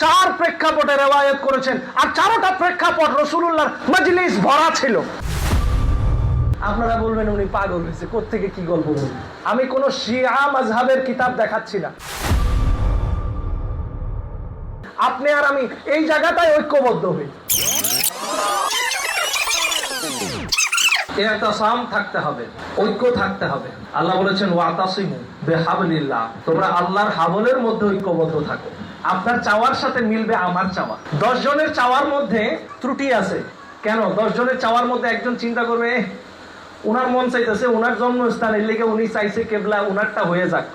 4 প্রেক্ষাপটে রিওয়ায়াত করেছেন, আর 4টা প্রেক্ষাপট রাসূলুল্লাহর মজলিস ভরা ছিল। আপনারা বলবেন উনি পাগল হয়েছে, কোত্থেকে কি গল্প বলবেন। আমি কোন শিয়া মাযহাবের কিতাব দেখাচ্ছি না। আপনি আর আমি এই জায়গাটায় ঐক্যবদ্ধ হই। ইহতিসাম থাকতে হবে, ঐক্য থাকতে হবে। আল্লাহ বলেছেন ওয়াতাসিমু বিহাবলিল্লাহ, তোমরা আল্লাহর হাবলের মধ্যে ঐক্যবদ্ধ থাকো। আপনার চাওয়ার সাথে মিলবে আমার চাওয়া। 10 জনের চাওয়ার মধ্যে ত্রুটি আছে। কেন? 10 জনের চাওয়ার মধ্যে একজন চিন্তা করবে উনার মন চাইতেছে, উনার জন্মস্থান, এর লেগে উনি চাইছে কেবলা উনারটা হয়ে যাক।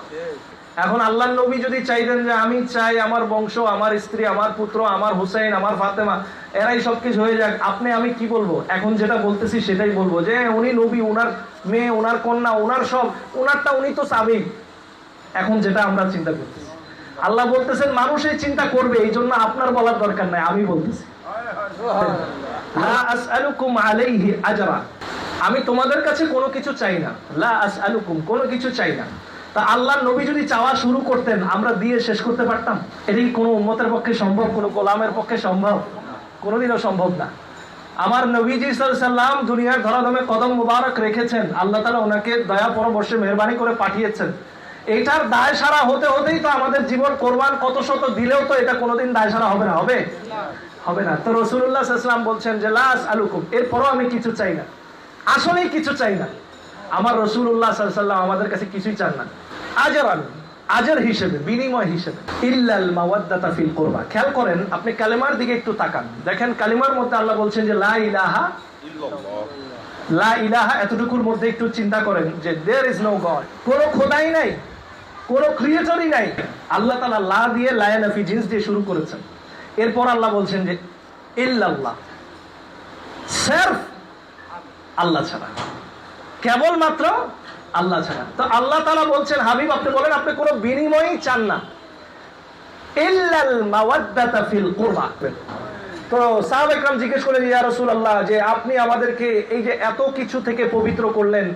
এখন আল্লাহর নবী যদি চাইতেন যে আমি চাই আমার বংশ, আমার স্ত্রী, আমার পুত্র, আমার হুসাইন, আমার ফাতেমা, এরাই সবকিছু হয়ে যাক, আপনি আমি কি বলবো? এখন যেটা বলতেছি সেটাই বলবো যে উনি নবী, উনার মেয়ে, উনার কন্যা, উনার সব, উনারটা উনি তো চাবেই। এখন যেটা আমরা চিন্তা করতেছি, আল্লাহ বলতেছেন মানুষ এই চিন্তা করবে, এই জন্য আপনার বলার দরকার নাই, আমি বলতেছি। লা আসআলুকুম আলাইহি আজরা, আমি তোমাদের কাছে কোনো কিছু চাই না। লা আসআলুকুম, কোনো কিছু চাই না। তা আল্লাহর নবী যদি চাওয়া শুরু করতেন, আমরা দিয়ে শেষ করতে পারতাম? এটা কি কোনো উম্মতের পক্ষে সম্ভব? কোনো গোলামের পক্ষে সম্ভব? কোনোদিনও সম্ভব না। আমার নবীজি সাল্লাল্লাহু আলাইহি সাল্লাম দুনিয়ার ধরাধামে কদম মুবারক রেখেছেন, আল্লাহ তাআলা ওনাকে দয়া পরবর্ষে মেহেরবানি করে পাঠিয়েছেন। এটার দায় সারা হতে হতেই তো আমাদের জীবন কোরবান কত শত দিলেও তো এটা কোনোদিন দায় সারা হবে না। হবে? হবে না। তো রাসূলুল্লাহ সাল্লাল্লাহু আলাইহি সাল্লাম বলছেন যে লা আসআলুকুম, এরপরও আমি কিছু চাই না, আসলেই কিছু চাই না। আমার রাসূলুল্লাহ সাল্লাল্লাহু আলাইহি সাল্লাম আমাদের কাছে কিছুই চান না, আজরান, আজর হিসেবে, বিনিময় হিসেবে। ইল্লাল মাওয়াদ্দাতা ফিল কুরবা। খেয়াল করেন, আপনি কালেমার দিকে একটু তাকান, দেখেন কালেমার মধ্যে আল্লাহ বলছেন যে লা ইলাহা ইল্লাল্লাহ। লা ইলাহা, এতটুকুর মধ্যে একটু চিন্তা করেন যে দেয়ার ইজ নো গড, কোনো খোদাই নাই, কোনো ক্রিয়েটরই নাই। আল্লাহ তাআলা লা দিয়ে লায়া নাফি জিন্স দিয়ে শুরু করেছেন। এরপর আল্লাহ বলছেন যে ইল্লাল্লাহ, সির্ফ আল্লাহ ছাড়া, কেবলমাত্র আল্লাহ ছাড়া। তো আল্লাহ তাআলা বলছেন হাবিব আপনি বলেন আপনি কোনো বিনিময়ই চান না, ইল্লাল মাওয়াদ্দাতা ফিল কুরবা। তো সাহাবা ইকরাম জিজ্ঞেস করলেন ইয়া রাসূলুল্লাহ, যে আপনি আমাদেরকে এই যে এত কিছু থেকে পবিত্র করলেন,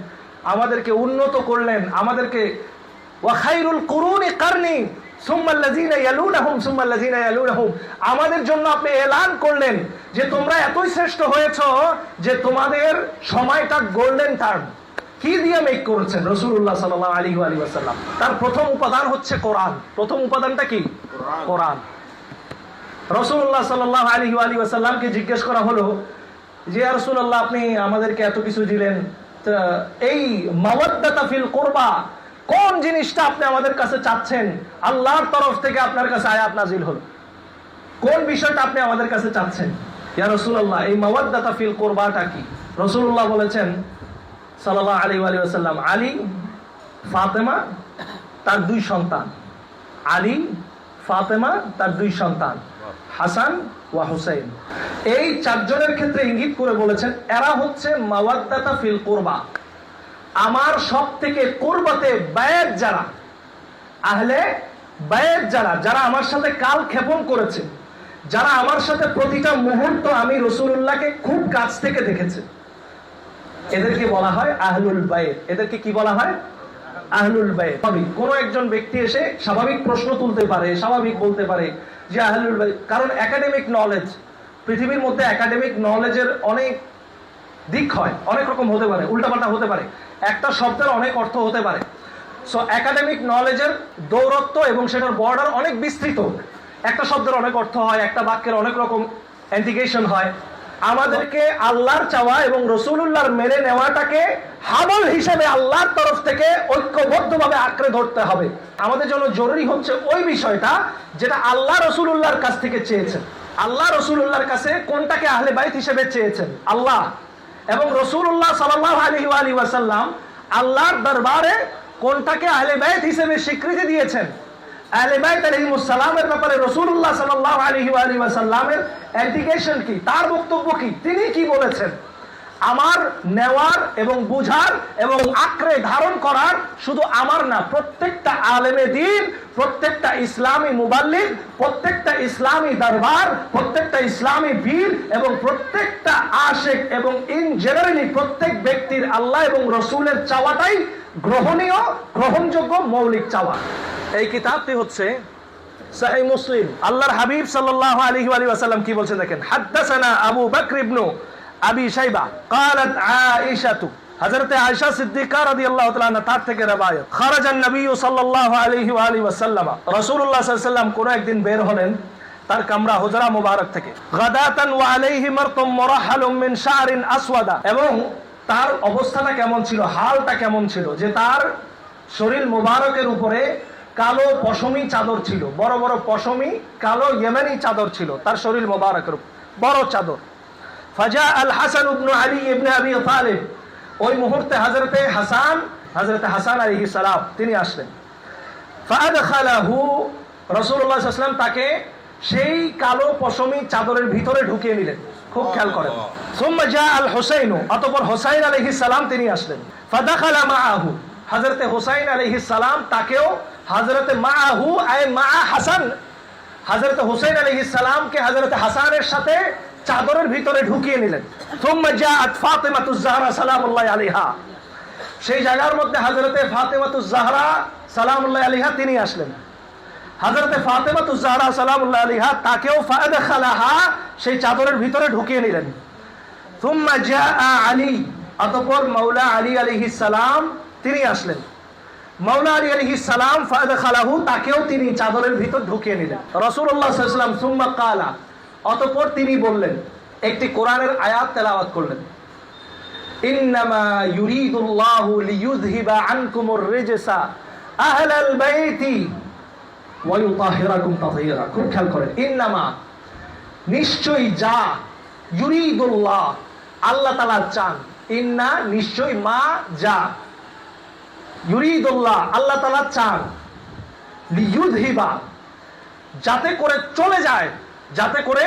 আমাদেরকে উন্নত করলেন, আমাদেরকে ওয়া খায়রুল কুরুনি কারনি সুম্মাল্লাযিনা ইয়ালুনাহুম সুম্মাল্লাযিনা ইয়ালুনাহুম, আমাদের জন্য আপনি এলান করলেন যে তোমরা এতই শ্রেষ্ঠ হয়েছো যে তোমাদের সময়টা গোল্ডেন টার্ম। কি দিয়ে মেক করেছেন রাসূলুল্লাহ সাল্লাল্লাহু আলাইহি ওয়াসাল্লাম? তার প্রথম উপাদান হচ্ছে কোরআন। প্রথম উপাদানটা কি? কোরআন। রাসূলুল্লাহ সাল্লাল্লাহু আলাইহি ওয়াসাল্লামকে জিজ্ঞেস করা হলো যে ইয়া রাসূলুল্লাহ আপনি আমাদেরকে এত কিছু দিলেন, এই মাওয়াদ্দাতা ফিল কুরবা কোন জিনিসটা আপনি আমাদের কাছে চাচ্ছেন? আল্লাহর তরফ থেকে আপনার কাছে আয়াত নাজিল হলো, কোন বিষয়টা আপনি আমাদের কাছে চাচ্ছেন? ইয়া রাসূলুল্লাহ এই মাওয়াদ্দাতা ফিল কুরবাটা কি? রাসূলুল্লাহ বলেছেন সাল্লাল্লাহু আলাইহি ওয়াসাল্লাম, আলী, ফাতেমা, তার 2 সন্তান। আলী, ফাতেমা, তার 2 সন্তান, হাসান ওয়া হুসাইন। এই 4 জনের ক্ষেত্রে ইঙ্গিত করে বলেছেন এরা হচ্ছে মাওয়াদ্দাতা ফিল কুরবা। আমার সব থেকে কুরবাতে বায়াত যারা, আহলে বায়াত যারা, যারা আমার সাথে কাল ক্ষেপণ করেছে, যারা আমার সাথে প্রতিটা মুহূর্ত আমি রাসূলুল্লাহকে খুব কাছ থেকে দেখেছে, এদেরকে বলা হয় আহলুল বায়াত। এদেরকে কি বলা হয়? আহলুল বায়াত। কোন একজন ব্যক্তি এসে স্বাভাবিক প্রশ্ন তুলতে পারে, স্বাভাবিক বলতে পারে যে আহলুল বায়াত, কারণ একাডেমিক নলেজ, পৃথিবীর মধ্যে একাডেমিক নলেজের অনেক দিক হয়, অনেক রকম হতে পারে, উল্টাপাল্টা হতে পারে, একটা শব্দের অনেক অর্থ হতে পারে। সো একাডেমিক নলেজের দৌরত্ব এবং সেটার বর্ডার অনেক বিস্তৃত। একটা শব্দের অনেক অর্থ হয়, একটা বাক্যের অনেক রকম ইন্টিগ্রেশন হয়। আমাদেরকে আল্লাহর চাওয়া এবং রাসূলুল্লাহর মেনে নেওয়াটাকে হাবল হিসেবে আল্লাহর তরফ থেকে ঐক্যবদ্ধভাবে আঁকড়ে ধরতে হবে। আমাদের জন্য জরুরি হচ্ছে ওই বিষয়টা যেটা আল্লাহ রাসূলুল্লাহর কাছ থেকে চেয়েছেন। আল্লাহ রাসূলুল্লাহর কাছে কোনটাকে আহলে বাইত হিসেবে চেয়েছেন? আল্লাহ এবং রাসূলুল্লাহ সাল্লাল্লাহু আলাইহি ওয়াসাল্লাম আল্লাহর দরবারে কোনটাকে আহলে বাইত হিসেবে স্বীকৃতি দিয়েছেন? আহলে বাইত আলাইহিমুস সালামের ব্যাপারে রাসূলুল্লাহ সাল্লাল্লাহু আলাইহি ওয়াসাল্লামের ইন্টিগ্রেশন কি, তার বক্তব্য কি, তিনি কি বলেছেন? আমার নেওয়ার এবং বুঝার এবং আঁকড়ে ধারণ করার শুধু আমার না, প্রত্যেকটা আলেমে দ্বীন, প্রত্যেকটা ইসলামী মুবাল্লিগ, প্রত্যেকটা ইসলামী দরবার, প্রত্যেকটা ইসলামী বীর এবং প্রত্যেকটা আশিক এবং ইন জেনারেলি প্রত্যেক ব্যক্তির আল্লাহ এবং রাসূলের চাওয়াটাই গ্রহণীয়, গ্রহণযোগ্য, মৌলিক চাওয়া। এই কিতাবটি হচ্ছে সহিহ মুসলিম। আল্লাহর হাবিব সাল্লাল্লাহু আলাইহি ওয়া সাল্লাম কি বলছেন দেখেন, হাদাসানা আবু বকর ইবনে আবি শাইবা قالت عائشه, হযরতে আয়েশা সিদ্দিকা রাদিয়াল্লাহু তাআলা আনহা তার থেকে রওয়ায়াত, খারাজান নবী সাল্লাল্লাহু আলাইহি ওয়া সাল্লাম, রাসূলুল্লাহ সাল্লাল্লাহু আলাইহি ওয়াসাল্লাম কোন একদিন বের হলেন তার কামরা হুজরা মুবারক থেকে, গাদাতান ওয়া আলাইহি মারতুম মুরাহালুম মিন শা'রিন আসওয়াদা, এবং তার অবস্থাটা কেমন ছিল, হালটা কেমন ছিল, যে তার শরীর মুবারকের উপরে কালো পশমি চাদর ছিল, বড় বড় পশমি কালো ইয়েমেনি চাদর ছিল তার শরীর মুবারকের উপর, বড় চাদর। ফাজা আল হাসান ইবনে আলী ইবনে আবি তালিব, ওই মুহূর্তে হযরতে হাসান আলাইহিস সালাম তিনি আসলেন। ফাআদখালাহু, রাসূলুল্লাহ সাল্লাল্লাহু আলাইহি ওয়াসাল্লাম তাকে সেই কালো পশমি চাদরের ভিতরে ঢুকিয়ে নিলেন, খুব খেয়াল করেন। সুম্মা জা আল হুসাইন, অতঃপর হুসাইন আলাইহিস সালাম তিনি আসলেন। ফাদাখালা মাআহু, হযরতে হুসাইন আলাইহিস সালাম তাকেও হযরতে মাআহু আই মা হাসান, হযরতে হুসাইন আলাইহিস সালামকে হযরতে হাসানের সাথে চাদরের ভিতরে ঢুকিয়ে নিলেন। সুম্মা জাআত ফাতিমাতুজ জাহরা সালামুল্লাহি আলাইহা, সেই জায়গার মধ্যে হযরতে ফাতিমাতুজ জাহরা সালামুল্লাহি আলাইহা তিনি আসলেন। হযরতে ফাতিমাতুজ জাহরা সালামুল্লাহি আলাইহা তাকেও ফাদাখালাহা, সেই চাদরের ভিতরে ঢুকিয়ে নিলেন। সুম্মা জাআ আলী, অতঃপর মাওলা আলী আলাইহিস সালাম তিনি আসলেন। মাওলা আলী আলাইহিস সালাম ফাদাখালাহু, তাকেও তিনি চাদরের ভিতর ঢুকিয়ে নিলেন। রাসূলুল্লাহ সাল্লাল্লাহু আলাইহি ওয়াসাল্লাম সুম্মা ক্বালা, অতঃপর তিনি বললেন, একটি কোরআনের আয়াত তেলাওয়াত করলেন, ইন্নামা ইউরিদুল্লাহু লিইয়ুযহিবা আনকুমুর রিজসা আহলাল বাইতি ওয়া ইউতাহিরাকুম তাতহীরা। খুব খেয়াল করেন, ইন্নামা নিশ্চয়ই, যা, ইউরিদুল্লাহ আল্লাহ তাআলা চান, ইন্না নিশ্চয়ই, মা যা, ইউরিদুল্লাহ আল্লাহ তাআলা চান, লিইয়ুযহিবা যাতে করে চলে যায়, যাতে করে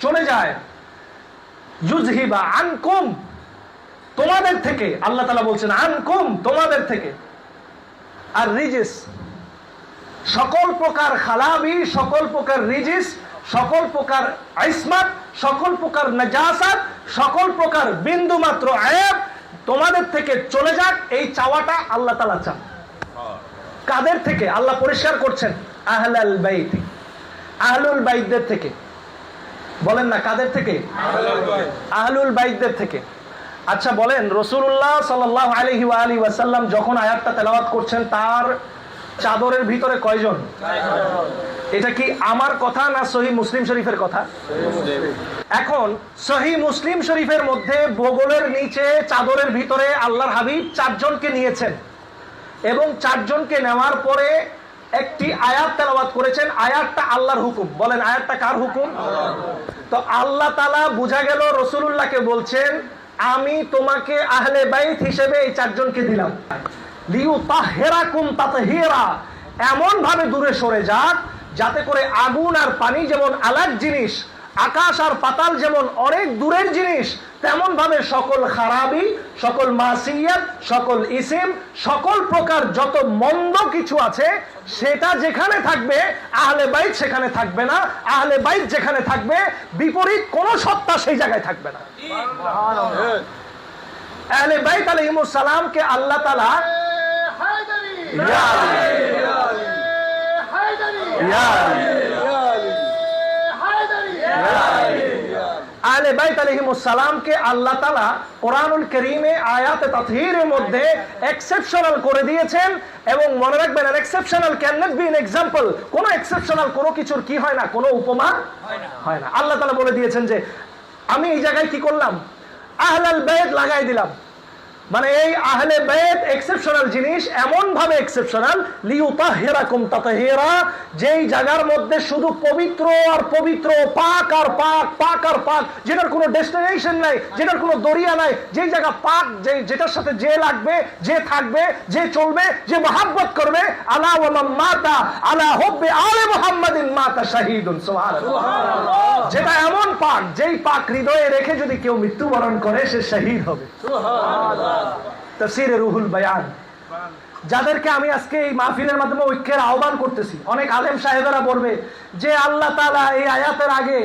চলে যায়, ইউযহিবা আনকুম তোমাদের থেকে, আল্লাহ তাআলা বলছেন আনকুম তোমাদের থেকে, আর রিজিস সকল প্রকার খালাবি, সকল প্রকার রিজিস, সকল প্রকার ইসমাত, সকল প্রকার নাজাসাত, সকল প্রকার বিন্দু মাত্র আয়াব তোমাদের থেকে চলে যাক, এই চাওয়াটা আল্লাহ তাআলা চান। কাদের থেকে? আল্লাহ পরিষ্কার করছেন, আহলাল বাইত, আহলুল বাইতদের থেকে। বলেন না কাদের থেকে? আহলুল বাইতদের থেকে। আচ্ছা বলেন, রাসূলুল্লাহ সাল্লাল্লাহু আলাইহি ওয়া সাল্লাম যখন আয়াতটা তেলাওয়াত করছেন তার চাদরের ভিতরে কয়জন? এটা কি আমার কথা না সহিহ মুসলিম শরীফের কথা? এখন সহিহ মুসলিম শরীফের মধ্যে বগলের নিচে চাদরের ভিতরে আল্লাহর হাবিব 4 জনকে নিয়েছেন, এবং 4 জনকে নেওয়ার পরে একটি আয়াত তেলাওয়াত করেছেন। আয়াতটা আল্লাহর হুকুম। বলেন আয়াতটা কার হুকুম? তো আল্লাহ তাআলা বুঝা গেল রাসূলুল্লাহকে বলছেন, আমি তোমাকে আহলে বাইত হিসেবে এই 4 জনকে দিলাম, লিউতাহিরাকুম তাতহীরা, এমন ভাবে দূরে সরে যাক যাতে করে আগুন আর পানি যেমন আলাগ জিনিস, আকাশ আর পাতাল যেমন অনেক দূরের জিনিস, তেমন ভাবে সকল খারাবি, সকল মাসিয়াত, সকল ইসিম, সকল প্রকার যত মন্দ কিছু আছে সেটা যেখানে থাকবে আহলে বাইত সেখানে থাকবে না, আহলে বাইত যেখানে থাকবে বিপরীত কোন সত্তা সেই জায়গায় থাকবে না। আহলে বাইত আলাইহিমুস সালামকে আল্লাহ তাআলা আহলে বাইত আলাইহিমুস সালামকে আল্লাহ তাআলা কোরআনুল কারীমে আয়াতে তাতহীরের মধ্যে এক্সেপশনাল করে দিয়েছেন। এবং মনে রাখবেন, আর exceptional can not be an example. কোনো এক্সেপশনাল কোনো কিছুর কি হয় না, কোনো উপমা হয় না। আল্লাহ তাআলা বলে দিয়েছেন যে আমি এই জায়গায় কি করলাম, আহলাল বাইত লাগাই দিলাম। মানে এই আহলে বাইত এক্সেপশনাল জিনিস, এমন ভাবে এক্সেপশনাল, লিউতাহিরাকুম তাতহীরা, যেই জায়গার মধ্যে শুধু পবিত্র আর পবিত্র, পাক আর পাক, পাক আর পাক, যেটার কোনো ডেস্টিনেশন নাই, যেটার কোনো দরিয়া নাই, যেই জায়গা পাক, যেটার সাথে যে লাগবে, যে থাকবে, যে চলবে, যে মহব্বত করবে, আলা ওয়া মান মাতা আলা হুব্বি আলে মুহাম্মাদিন মাতা শাহীদুন, সুবহানাল্লাহ। যেটা এমন পাক, যেই পাক হৃদয়ে রেখে যদি কেউ মৃত্যুবরণ করে সে শহীদ হবে। সুবহানাল্লাহ। তাফসীরে রুহুল বায়ান, যাদেরকে আমি আজকে এই মাহফিলের মাধ্যমে ঐক্যের আহ্বান করতেছি, অনেক আলেম সাহেবেরা বলবে যে আল্লাহ তাআলা এই আয়াতের আগে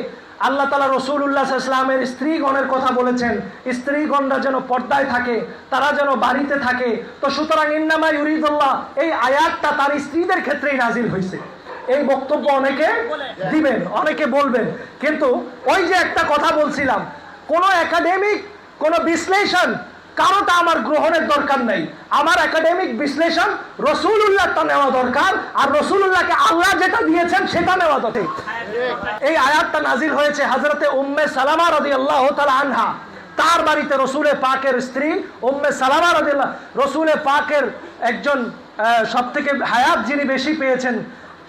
আল্লাহ তাআলা রাসূলুল্লাহ সাল্লাল্লাহু আলাইহি ওয়াসাল্লামের স্ত্রীগণের কথা বলেছেন, স্ত্রীগণরা যেন পর্দায় থাকে, তারা যেন বাড়িতে থাকে। তো সুতরাং ইন্নামা ইউরিদুল্লাহ, এই আয়াতটা তার স্ত্রীদের ক্ষেত্রেই নাজিল হয়েছে। এই বক্তব্য অনেকে দিবেন, অনেকে বলবেন, কিন্তু ওই যে একটা কথা বলছিলাম, কোন একাডেমিক কোন বিশ্লেষণ কারোটা আমার গ্রহণের দরকার নাই। আমার একাডেমিক বিশ্লেষণ রাসূলুল্লাহটা নেওয়া দরকার, আর রাসূলুল্লাহকে আল্লাহ যেটা দিয়েছেন সেটা নেওয়া দরকার। এই আয়াতটা নাজিল হয়েছে হযরতে উম্মে সালামা রাদিয়াল্লাহু তাআলা আনহা, তার বাড়িতে রসুলের পাকের স্ত্রী উম্মে সালামা রাদিয়াল্লাহু, রসুলের পাকের একজন সবথেকে হায়াত যিনি বেশি পেয়েছেন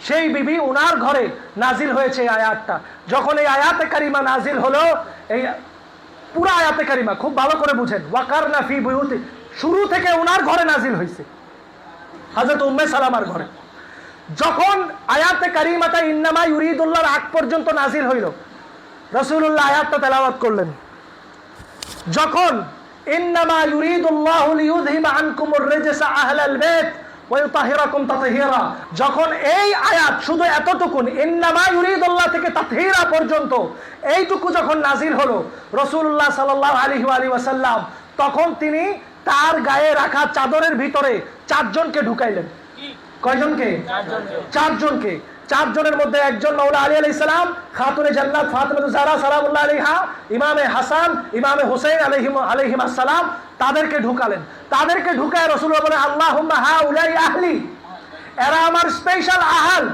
সেই বিবি, উনার ঘরে নাজিল হয়েছে এই আয়াতটা। যখন এই আয়াতে কারিমা নাজিল হলো, এই পুরো আয়াতে কারিমা খুব ভালো করে বুঝেন, ওয়াকারনা ফি বুয়ুতি, শুরু থেকে উনার ঘরে নাজিল হয়েছে, হযরত উম্মে সালামার ঘরে। যখন আয়াতে কারিমাটা ইন্নামা ইউরিদুল্লাহর আগ পর্যন্ত নাজিল হইল, রাসূলুল্লাহ আয়াতটা তেলাওয়াত করলেন। যখন ইন্নামা ইউরিদুল্লাহু লিইউযহিবা আনকুমুর রিজসা আহলাল বাইত ওয়া ইউতাহিরাকুম তাতহীরা, যখন এই আয়াত শুধু এতটুকুন ইন্নামা ইউরিদুল্লাহ থেকে তাতহীরা পর্যন্ত এইটুকু যখন নাজিল হলো, রাসূলুল্লাহ সাল্লাল্লাহু আলাইহি ওয়াসাল্লাম তখন তিনি তার গায়ে রাখা চাদরের ভিতরে চারজনকে ঢুকাইলেন। কয়জনকে? চারজনকে। চারজনের মধ্যে একজন মাওলা আলী আলাইহিস সালাম, খাতুনে জান্নাত ফাতিমাতুজ জাহরা সালামুল্লাহ আলাইহা, ইমামে হাসান, ইমামে হুসাইন আলাইহিমুস সালাম, তাদেরকে ঢুকালেন। তাদেরকে ঢুকায় রাসূলুল্লাহ বলেন, আল্লাহুম্মা হাউলাই আহলি, এরা আমার স্পেশাল আহল,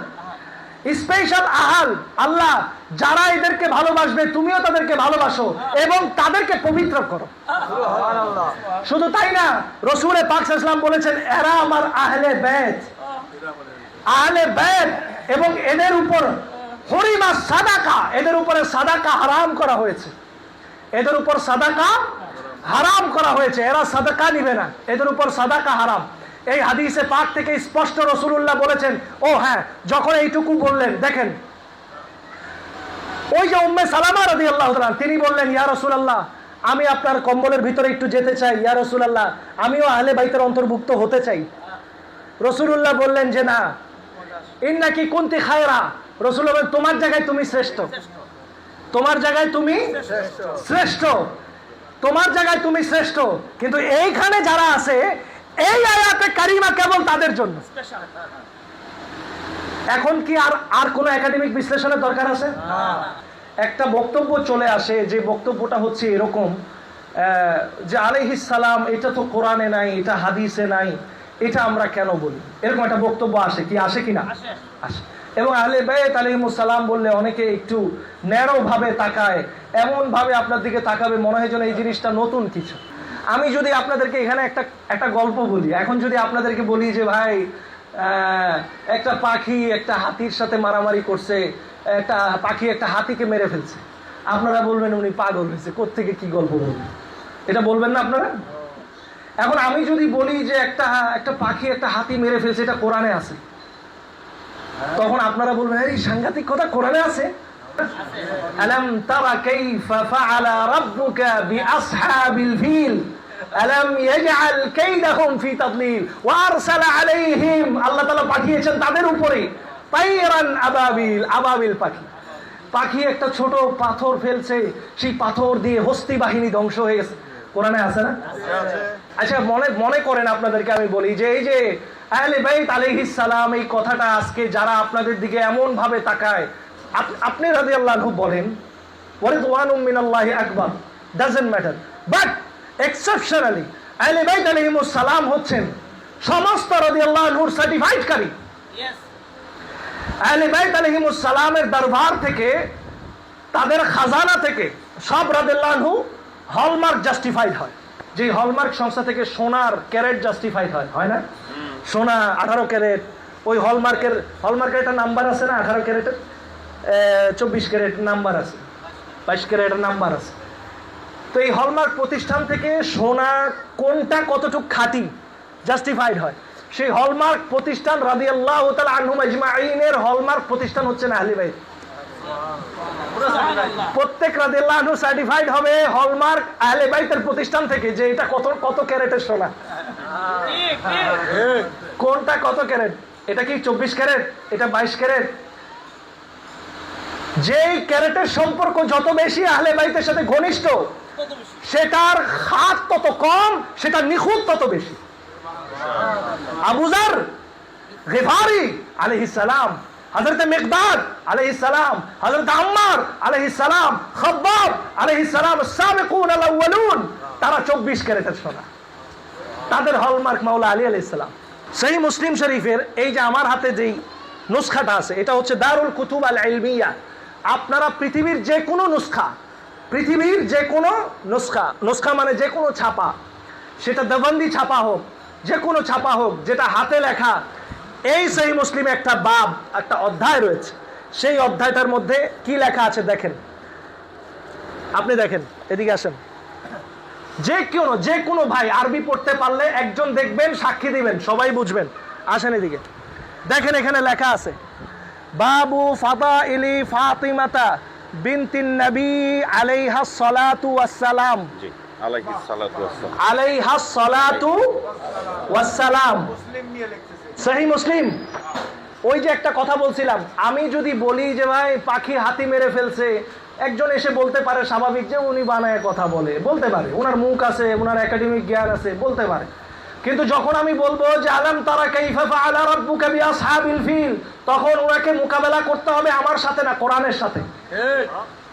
স্পেশাল আহল। আল্লাহ যারা এদেরকে ভালোবাসবে তুমিও তাদেরকে ভালোবাসো এবং তাদেরকে পবিত্র করো। সুবহানাল্লাহ। শুধু তাই না, রাসূল পাক সাল্লাল্লাহু আলাইহি ওয়াসাল্লাম বলেছেন এরা আমার আহলে বাইত, আহলে বাইত, এবং এদের উপর হরিমা সাদাকা, এদের উপরে সাদাকা হারাম করা হয়েছে, এদের উপর সাদাকা হারাম করা হয়েছে, এরা সাদাকা নিবে না, এদের উপর সাদাকা হারাম। এই হাদিসে পাক থেকে স্পষ্ট রাসূলুল্লাহ বলেছেন। ও হ্যাঁ, যখন এইটুকু বললেন, দেখেন ওই যে উম্মে সালামা রাদিয়াল্লাহু তাআলা, তিনি বললেন, ইয়া রাসূলুল্লাহ আমি আপনার কম্বলের ভিতরে একটু যেতে চাই, ইয়া রাসূলুল্লাহ আমিও আহলে বাইতের অন্তর্ভুক্ত হতে চাই। রাসূলুল্লাহ বললেন যে না, ইন্নাকি কুনতি খায়রা, রাসূলুল্লাহ বলেন তোমার জায়গায় তুমি শ্রেষ্ঠ, তোমার জায়গায় তুমি শ্রেষ্ঠ, তোমার জায়গায় তুমি শ্রেষ্ঠ। কিন্তু এইখানে যারা আছে এই আয়াতে কারিমা কেবল তাদের জন্য। এখন কি আর কোন একাডেমিক বিশ্লেষণের দরকার আছে? একটা বক্তব্য চলে আসে, যে বক্তব্যটা হচ্ছে এরকম যে আলাইহিস সালাম এটা তো কোরআনে নাই, এটা হাদিসে নাই, এটা আমরা কেন বলি, এরকম একটা বক্তব্য আসে। কি আসে কিনা? আসে। এবং আহলে বাইত আলাইহিমুস সালাম বললে অনেকে একটু ন্যারো ভাবে তাকায়, এমন ভাবে আপনার দিকে তাকাবে মনে হয় যেন এই জিনিসটা নতুন কিছু। আমি যদি আপনাদেরকে এখানে একটা গল্প বলি, এখন যদি আপনাদেরকে বলি যে ভাই একটা পাখি একটা হাতির সাথে মারামারি করছে, একটা পাখি একটা হাতিকে মেরে ফেলছে, আপনারা বলবেন উনি পাগল হয়েছে, কোত্থেকে কি গল্প বলবেন, এটা বলবেন না আপনারা? এখন আমি যদি বলি যে একটা পাখি একটা হাতি মেরে ফেলছে, এটা কোরআনে আছে, তখন আপনারা বলবেন এই সাংঘাতিক কথা, কোরআনে আছে? আলাম তারা কাইফা ফাআলা রাব্বুকা বিআসহাবিল ফিল আলাম ইয়াজআল কাইদাহুম ফি তাদলিল ওয়া আরসালা আলাইহিম, আল্লাহ তাআলা পাঠিয়েছেন তাদের উপরে তাইরান আবাবিল, আবাবিল পাখি। পাখি একটা ছোট পাথর ফেলছে, সেই পাথর দিয়ে হস্তি বাহিনী ধ্বংস হয়ে গেছে। কোরআনে আছে না? আচ্ছা মনে করেন আপনাদেরকে আমি বলি যে এই যে আহলে বাইত আলাইহিস সালাম, এই কথাটা আজকে যারা আপনাদের দিকে এমন ভাবে তাকায়, আপনি রাদিয়াল্লাহু আনহু বলেন ওয়ারিদওয়ানুম মিনাল্লাহি আকবার, ডাজন্ট ম্যাটার, বাট এক্সেপশনালি আহলে বাইত আলাইহিমুস সালাম হচ্ছেন সমস্ত রাদিয়াল্লাহু আনহুর সার্টিফাইডকারী। আহলে বাইত আলাইহিমুস সালামের দরবার থেকে, তাদের খাজানা থেকে সব রাদিয়াল্লাহু আনহু হলমার্ক জাস্টিফাইড হয়। যে হলমার্ক সংস্থা থেকে সোনার ক্যারেট জাস্টিফাইড হয় না? সোনা 18 ক্যারেট, ওই হলমার্কের একটা নাম্বার আছে না, 18 ক্যারেটের 24 ক্যারেট নাম্বার আছে, 22 ক্যারেটের নাম্বার আছে। তো এই হলমার্ক প্রতিষ্ঠান থেকে সোনা কোনটা কতটুক খাঁটি জাস্টিফাইড হয়। সেই হলমার্ক প্রতিষ্ঠান রাদিয়াল্লাহু তাআলা আনহুম আজমাইনের হলমার্ক প্রতিষ্ঠান হচ্ছে আহলে বাইত। প্রত্যেক রাদিয়াল্লাহু আনহু সার্টিফাইড হবে হলমার্ক আহলে বাইতের প্রতিষ্ঠান থেকে, যে এটা কত ক্যারেটের সোনা, কোনটা কত ক্যারেট, এটা কি 24 ক্যারেট, এটা 22 ক্যারেট। যেই ক্যারেটের সম্পর্ক যত বেশি আহলে বাইতের সাথে ঘনিষ্ঠ, সেটার খাত তত কম, সেটা নিখুঁত তত বেশি। আবু যার গিফারি আলাইহিস সালাম হযরত মিকদাদ আলাইহিস সালাম, হযরত আম্মার আলাইহিস সালাম, খাব্বাব আলাইহিস সালাম, সাবিকুন আল আউয়ালুন, তারা 24 ক্যারেটের সোনা, তাদের হলমার্ক মাওলা আলী আলাইহিস সালাম। সহিহ মুসলিম শরীফের এই যে আমার হাতে যেই নুসখাটা আছে, এটা হচ্ছে দারুল কুতুব আল ইলমিয়া। আপনারা পৃথিবীর যে কোনো নুসখা, পৃথিবীর যে কোনো নুসখা মানে যে কোনো ছাপা, সেটা দেওবন্দি ছাপা হোক, যে কোনো ছাপা হোক, যেটা হাতে লেখা, এই সহিহ মুসলিমে একটা বাব, একটা অধ্যায় রয়েছে। সেই অধ্যায়টার মধ্যে কি লেখা আছে দেখেন, আপনি দেখেন, এদিকে আসেন। যে কোনো ভাই আরবি পড়তে পারলে একজন দেখবেন, সাক্ষী দিবেন, সবাই বুঝবেন। আসেন এদিকে, দেখেন এখানে লেখা আছে বাবু ফাদাইলি ফাতিমাতা বিনতিন নবী আলাইহাস সালাতু ওয়াস সালাম। জি, আলাইহিস সালাতু ওয়াস সালাম। আলাইহাস সালাতু ওয়াস সালাম। সহিহ মুসলিম। ওই যে একটা কথা বলছিলাম, আমি যদি বলি যে ভাই পাখি হাতি মেরে ফেলছে, একজন এসে বলতে পারে স্বাভাবিক যে উনি বানায় কথা বলতে পারে, ওনার মুখ আছে, ওনার একাডেমিক জ্ঞান আছে, বলতে পারে। কিন্তু যখন আমি বলবো যে আলাম তারা কাইফা ফাআলা রাব্বুকা বিআসহাবিল ফিল, তখন ওনাকে মোকাবেলা করতে হবে আমার সাথে না, কোরআনের সাথে।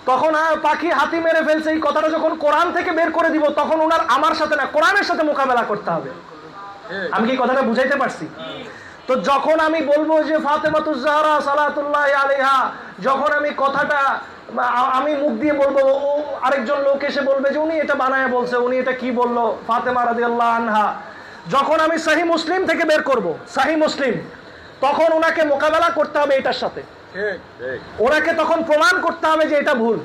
তখন পাখি হাতি মেরে ফেলছে এই কথাটা যখন কোরআন থেকে বের করে দিব, তখন ওনার আমার সাথে না, কোরআনের সাথে মোকাবেলা করতে হবে। আমি কি কথাটা বুঝাইতে পারছি? তো যখন আমি বলবো যে ফাতেমাতুজ জাহরা সালাতুল্লাহি আলাইহা, যখন আমি কথাটা আমি মুখ দিয়ে বলবো, ও আরেকজন লোক এসে বলবে যে উনি এটা বানায় বলছে, উনি এটা কি বললো, ফাতেমা রাদিয়াল্লাহু আনহা। যখন আমি সহিহ মুসলিম থেকে বের করব, সহিহ মুসলিম, তখন ওনাকে মোকাবেলা করতে হবে এটার সাথে। ওনাকে তখন প্রমাণ করতে হবে যে এটা ভুল।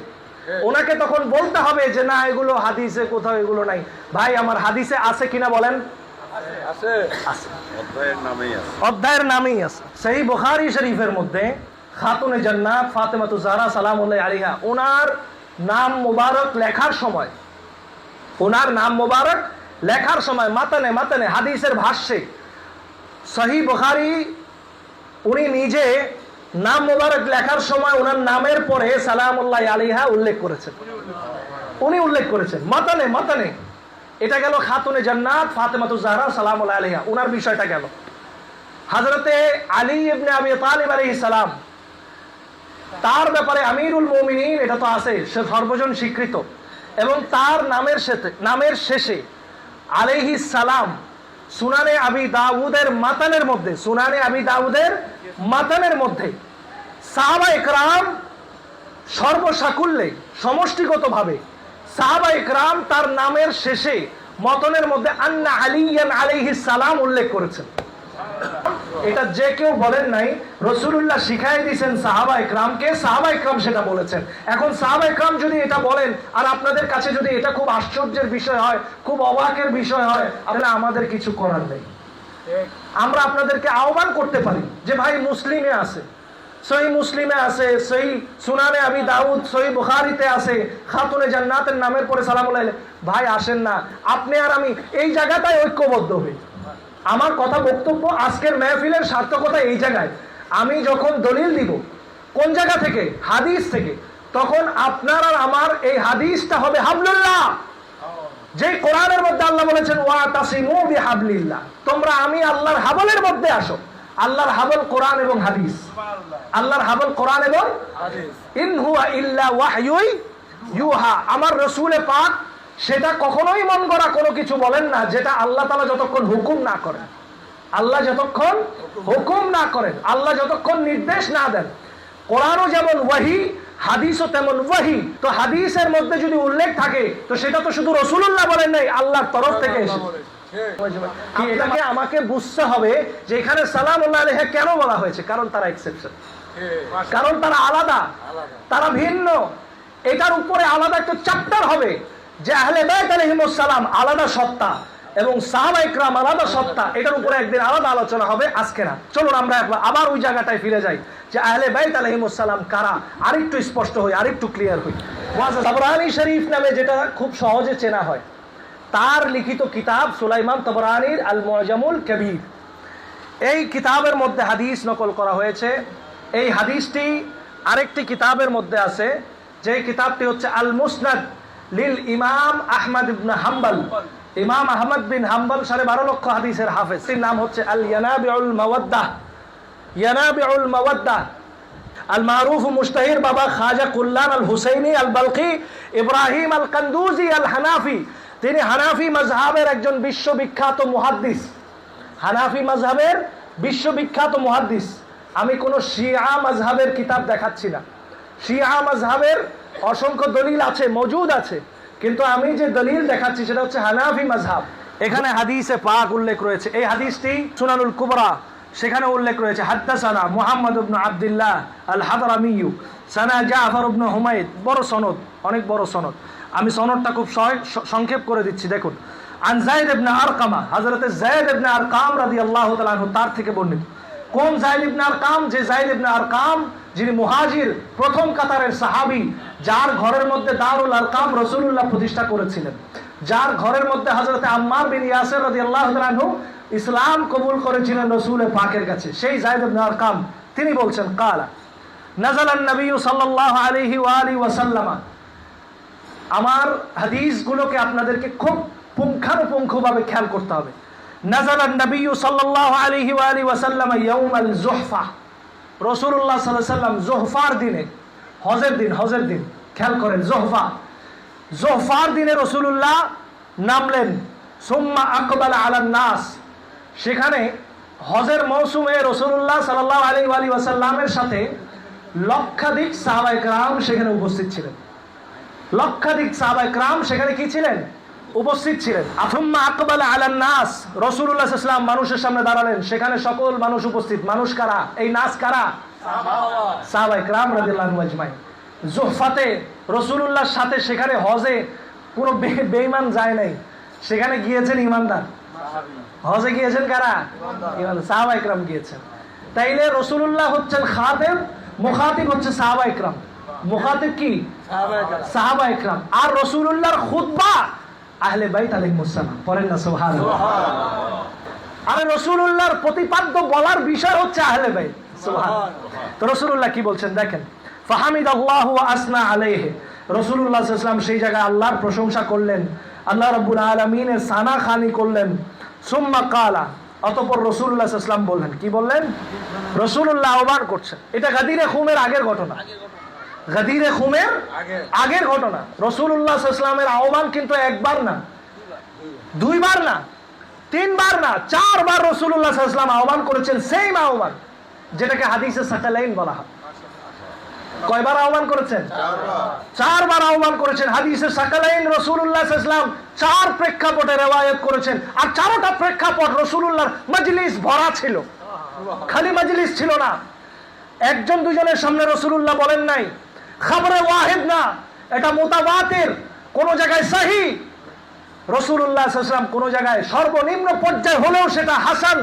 ওনাকে তখন বলতে হবে যে না, এগুলো হাদিসে কোথাও এগুলো নাই। ভাই আমার হাদিসে আছে কিনা বলেন? আছে, আছে, অধ্যায়ের নামেই আছে। সহিহ বুখারী শরীফের মধ্যে খাতুনে জান্নাত ফাতেমাতুজ জাহরা সালামুল্লাহি আলাইহা, ওনার নাম মোবারক লেখার সময়, ওনার নাম মোবারক লেখার সময় মাতানে হাদিসের ভাষ্যে সহিহ বুখারী উনি নিজে নাম মোবারক লেখার সময় ওনার নামের পরে সালামুল্লাহি আলাইহা উল্লেখ করেছেন, উনি উল্লেখ করেছেন মাতানে। এটা গেল খাতুনে জান্নাত ফাতেমাতুজ জাহরা সালামুল্লাহি আলাইহা, ওনার বিষয়টা গেল। হযরতে আলী ইবনে আবি তালিব আলাইহিস সালাম, তার ব্যাপারে আমিরুল মুমিনিন, এটা তো আছে, সে সর্বজন স্বীকৃত। এবং তার নামের শেষে আলাইহিস সালাম সুনানে আবি দাউদের মাতানের মধ্যে, সুনানে আবি দাউদের মাতানের মধ্যে সাহাবা ইকরাম সর্বসাকুল্যে সমষ্টিগতভাবে সাহাবা ইকরাম তার নামের শেষে মতনের মধ্যে আন্না আলিয়ান আলাইহিস সালাম উল্লেখ করেছেন। এটা যে কেউ বলেন নাই, রাসূলুল্লাহ শিখাই দিয়েছেন সাহাবা ইকরামকে, সাহাবা ইকরাম সেটা বলেছেন। এখন সাহাবা ইকরাম যদি এটা বলেন আর আপনাদের কাছে যদি এটা খুব আশ্চর্যের বিষয় হয়, খুব অবাকের বিষয় হয়, তাহলে আমাদের কিছু করার নেই। আমরা আপনাদেরকে আহ্বান করতে পারি যে ভাই মুসলিমে আছে, সহিহ মুসলিমে আছে, সহিহ সুনানে আবি দাউদ, সহিহ বুখারীতে আছে, খাতুনে জান্নাতের নামের পরে সালামুল্লাহ আলাইহি। ভাই আসেন না, আপনি আর আমি এই জায়গাটায় ঐক্যবদ্ধ হই। আমার কথা বক্তব্য আজকের মেহফিলের সার্থকতা এই জায়গায়, আমি যখন দলিল দিব কোন জায়গা থেকে, হাদিস থেকে, তখন আপনার আর আমার এই হাদিসটা হবে হাবলুল্লাহ, যে কোরআনের মধ্যে আল্লাহ বলেছেন ওয়াতাসিমু বিহাবলিল্লাহ, তোমরা আমি আল্লাহর হাবলের মধ্যে আসো। আল্লাহর হাবল কোরআন এবং হাদিস, আল্লাহর হাবল কোরআন এবং হাদিস। ইন হুয়া ইল্লা ওয়াহয়ুই ইউহা, আমার রাসূলে পাক সেটা কখনোই মন গড়া কোনো কিছু বলেন না, যেটা আল্লাহ তাআলা যতক্ষণ হুকুম না করেন, আল্লাহ যতক্ষণ হুকুম না করেন, আল্লাহ যতক্ষণ নির্দেশ না দেন। কোরআনও যেমন ওয়াহি, হাদিসও তেমন ওয়াহি। তো হাদিসের মধ্যে যদি উল্লেখ থাকে, তো সেটা তো শুধু রাসূলুল্লাহ বলেন নাই, আল্লাহর তরফ থেকে এসেছে। এটাকে আমাকে বুঝতে হবে যে এখানে সালামুল্লাহ আলাইহি কেন বলা হয়েছে, কারণ তারা এক্সেপশন, কারণ তারা আলাদা, তারা ভিন্ন। এটার উপরে আলাদা একটা চ্যাপ্টার হবে যে আহলে বাইত আলাইহিমুস সালাম আলাদা সত্তা এবং সাহাবা ইকরাম আলাদা সত্তা। এটার উপরে একদিন আলাদা আলোচনা হবে, আজকে না। চলুন আমরা আবার ওই জায়গাটায় ফিরে যাই যে আহলে বাইত আলাইহিমুস সালাম কারা, আরেকটু স্পষ্ট হই, আরেকটু ক্লিয়ার হই। তাবরানী শরীফ নামে যেটা খুব সহজে চেনা হয়, তার লিখিত কিতাব সুলাইমান তাবরানীর আল মুআজামুল কবির, এই কিতাবের মধ্যে হাদিস নকল করা হয়েছে। এই হাদিসটি আরেকটি কিতাবের মধ্যে আছে, যে কিতাবটি হচ্ছে আল মুসনাদ লিল ইমাম আহমদ ইবনে হাম্বল। ইমাম আহমদ বিন হাম্বল 12.5 লক্ষ হাদিসের হাফেজ। এর নাম হচ্ছে আল ইয়ানাবিউল মাওয়াদ্দাহ। ইয়ানাবিউল মাওয়াদ্দাহ আল মারুফ মুশতাহির বাবা খাজা কুল্লান আল হুসাইনি আল বালখি ইব্রাহিম আল কান্দুজি আল হানাফি, তিনি হানাফি মাযহাবের একজন বিশ্ববিখ্যাত মুহাদ্দিস। হানাফি মাযহাবের বিশ্ববিখ্যাত মুহাদ্দিস। আমি কোন শিয়া মাযহাবের কিতাব দেখাচ্ছি না। শিয়া মাযহাবের অসংখ্য দলিল আছে, মজুদ আছে, কিন্তু আমি যে দলিল দেখাচ্ছি সেটা হচ্ছে হানাফি মাযহাব। এখানে হাদিসে পাক উল্লেখ রয়েছে, এই হাদিসটি সুনানুল কুবরা, সেখানে উল্লেখ রয়েছে হাদ্দাসানা মুহাম্মদ ইবনে আব্দুল্লাহ আল হাদরামিয়্যু সানা জাফর ইবনে হুমায়দ, বড় সনদ, অনেক বড় সনদ। আমি সনদটা খুব সংক্ষেপ করে দিচ্ছি, দেখুন। আন যায়েদ ইবনে আরকামা, হযরত যায়েদ ইবনে আরকাম রাদিয়াল্লাহু তাআলা আনহু, তার থেকে বর্ণিত। কোন যায়েদ ইবনে আরকাম? যে যায়েদ ইবনে আরকাম যিনি মুহাজির, প্রথম কাতারের সাহাবী, যার ঘরের মধ্যে দারুল আরকাম রাসূলুল্লাহ প্রতিষ্ঠা করেছিলেন, যার ঘরের মধ্যে হযরত আম্মার বিন ইয়াসির রাদিয়াল্লাহু তাআলা আনহু ইসলাম কবুল করেছিলেন রাসূল পাকের কাছে, সেই যায়েদ ইবনে আরকাম তিনি বলছেন, কালা নাযালান নবী সাল্লাল্লাহু আলাইহি ওয়া আলিহি ওয়াসাল্লাম। আমার হাদিসগুলোকে আপনাদেরকে খুব পুঙ্খানুপুঙ্খভাবে খেয়াল করতে হবে। নাযালান নবী সাল্লাল্লাহু আলাইহি ওয়া আলিহি ওয়াসাল্লাম ইয়াউমাল যুহফা, রাসূলুল্লাহ সাল্লাল্লাহু আলাইহি ওয়াসাল্লাম যুহফার দিনে, হজের দিন, খেয়াল করেন, যুহফার দিনে রাসূলুল্লাহ নামলেন। সুম্মা আকবালা আলান নাস, সেখানে হজের মৌসুমে রাসূলুল্লাহ সাল্লাল্লাহু আলাইহি ওয়াসাল্লামের সাথে লক্ষাধিক সাহাবায়ে কেরাম সেখানে উপস্থিত ছিলেন। লক্ষাধিক সাহাবায়ে কেরাম সেখানে কি ছিলেন? উপস্থিত ছিলেন। সুম্মা আকবালা আলান নাস, রাসূলুল্লাহ সাল্লাল্লাহু আলাইহি ওয়াসাল্লাম মানুষের সামনে দাঁড়ালেন, সেখানে সকল মানুষ উপস্থিত। মানুষ কারা? এই নাস কারা? সাহাবায়ে কেরাম রাদিয়াল্লাহু আনহুম আজমাইন। যুহফাতে রাসূলুল্লাহর সাথে সেখানে হজে কোনো বেঈমান যায় নাই, সেখানে গিয়েছেন ইমানদার। হজে গিয়েছেন কারা? ইমানদার, সাহাবায়ে কেরাম গিয়েছেন। তাইলে রাসূলুল্লাহ হচ্ছেন খাদেম, মুখাতিব হচ্ছে সাহাবায়ে কেরাম। মুখাতিব কি? সাহাবায়ে কেরাম। আর রাসূলুল্লাহর খুতবা আহলে বাইত আলাইহিস সালাম। পড়েন না সুবহানাল্লাহ। আর রাসূলুল্লাহর প্রতিপাদ্য বলার বিষয় হচ্ছে আহলে বাইত। সুবহানাল্লাহ। তো রাসূলুল্লাহ কি বলছেন দেখেন, ফাহামিদাল্লাহু ওয়া আসনা আলাইহি, রাসূলুল্লাহ সাল্লাল্লাহু আলাইহি ওয়াসাল্লাম সেই জায়গায় আল্লাহর প্রশংসা করলেন, আল্লাহ রাব্বুল আলামিনের সানা খানি করলেন। সুম্মা কালা, অতঃপর রাসূলুল্লাহ সাল্লাল্লাহু আলাইহি ওয়াসাল্লাম বললেন, কি বললেন? রাসূলুল্লাহ আহ্বান করছেন। এটা গাদিরে খুমের আগের ঘটনা, গাদিরে খুমের আগের ঘটনা। রাসূলুল্লাহ সাল্লাল্লাহু আলাইহি ওয়াসাল্লামের আহ্বান কিন্তু একবার না, দুইবার না, তিনবার না, চারবার রাসূলুল্লাহ সাল্লাল্লাহু আলাইহি ওয়াসাল্লাম আহ্বান করেছেন, সেম আহ্বান, যেটাকে হাদিসে সাকালাইন বলা হয়। কয়বার আহ্বান করেছেন? চারবার আহ্বান করেছেন। হাদিসে সাকালাইন রাসূলুল্লাহ সাল্লাল্লাহু আলাইহি ওয়াসাল্লাম চার প্রেক্ষাপটে রিওয়ায়াত করেছেন, আর চারটা প্রেক্ষাপট রাসূলুল্লাহর মজলিস ভরা ছিল, খালি মজলিস ছিল না। একজন দুজনের সামনে রাসূলুল্লাহ বলেন নাই, খবরে ওয়াহিদ না, এটা মুতাওয়াতির, কোন জায়গায় সহিহ। রাসূলুল্লাহ সাল্লাল্লাহু আলাইহি ওয়াসাল্লাম কোন জায়গায় সর্বনিম্ন পর্যায় হলেও সেটা হাসান।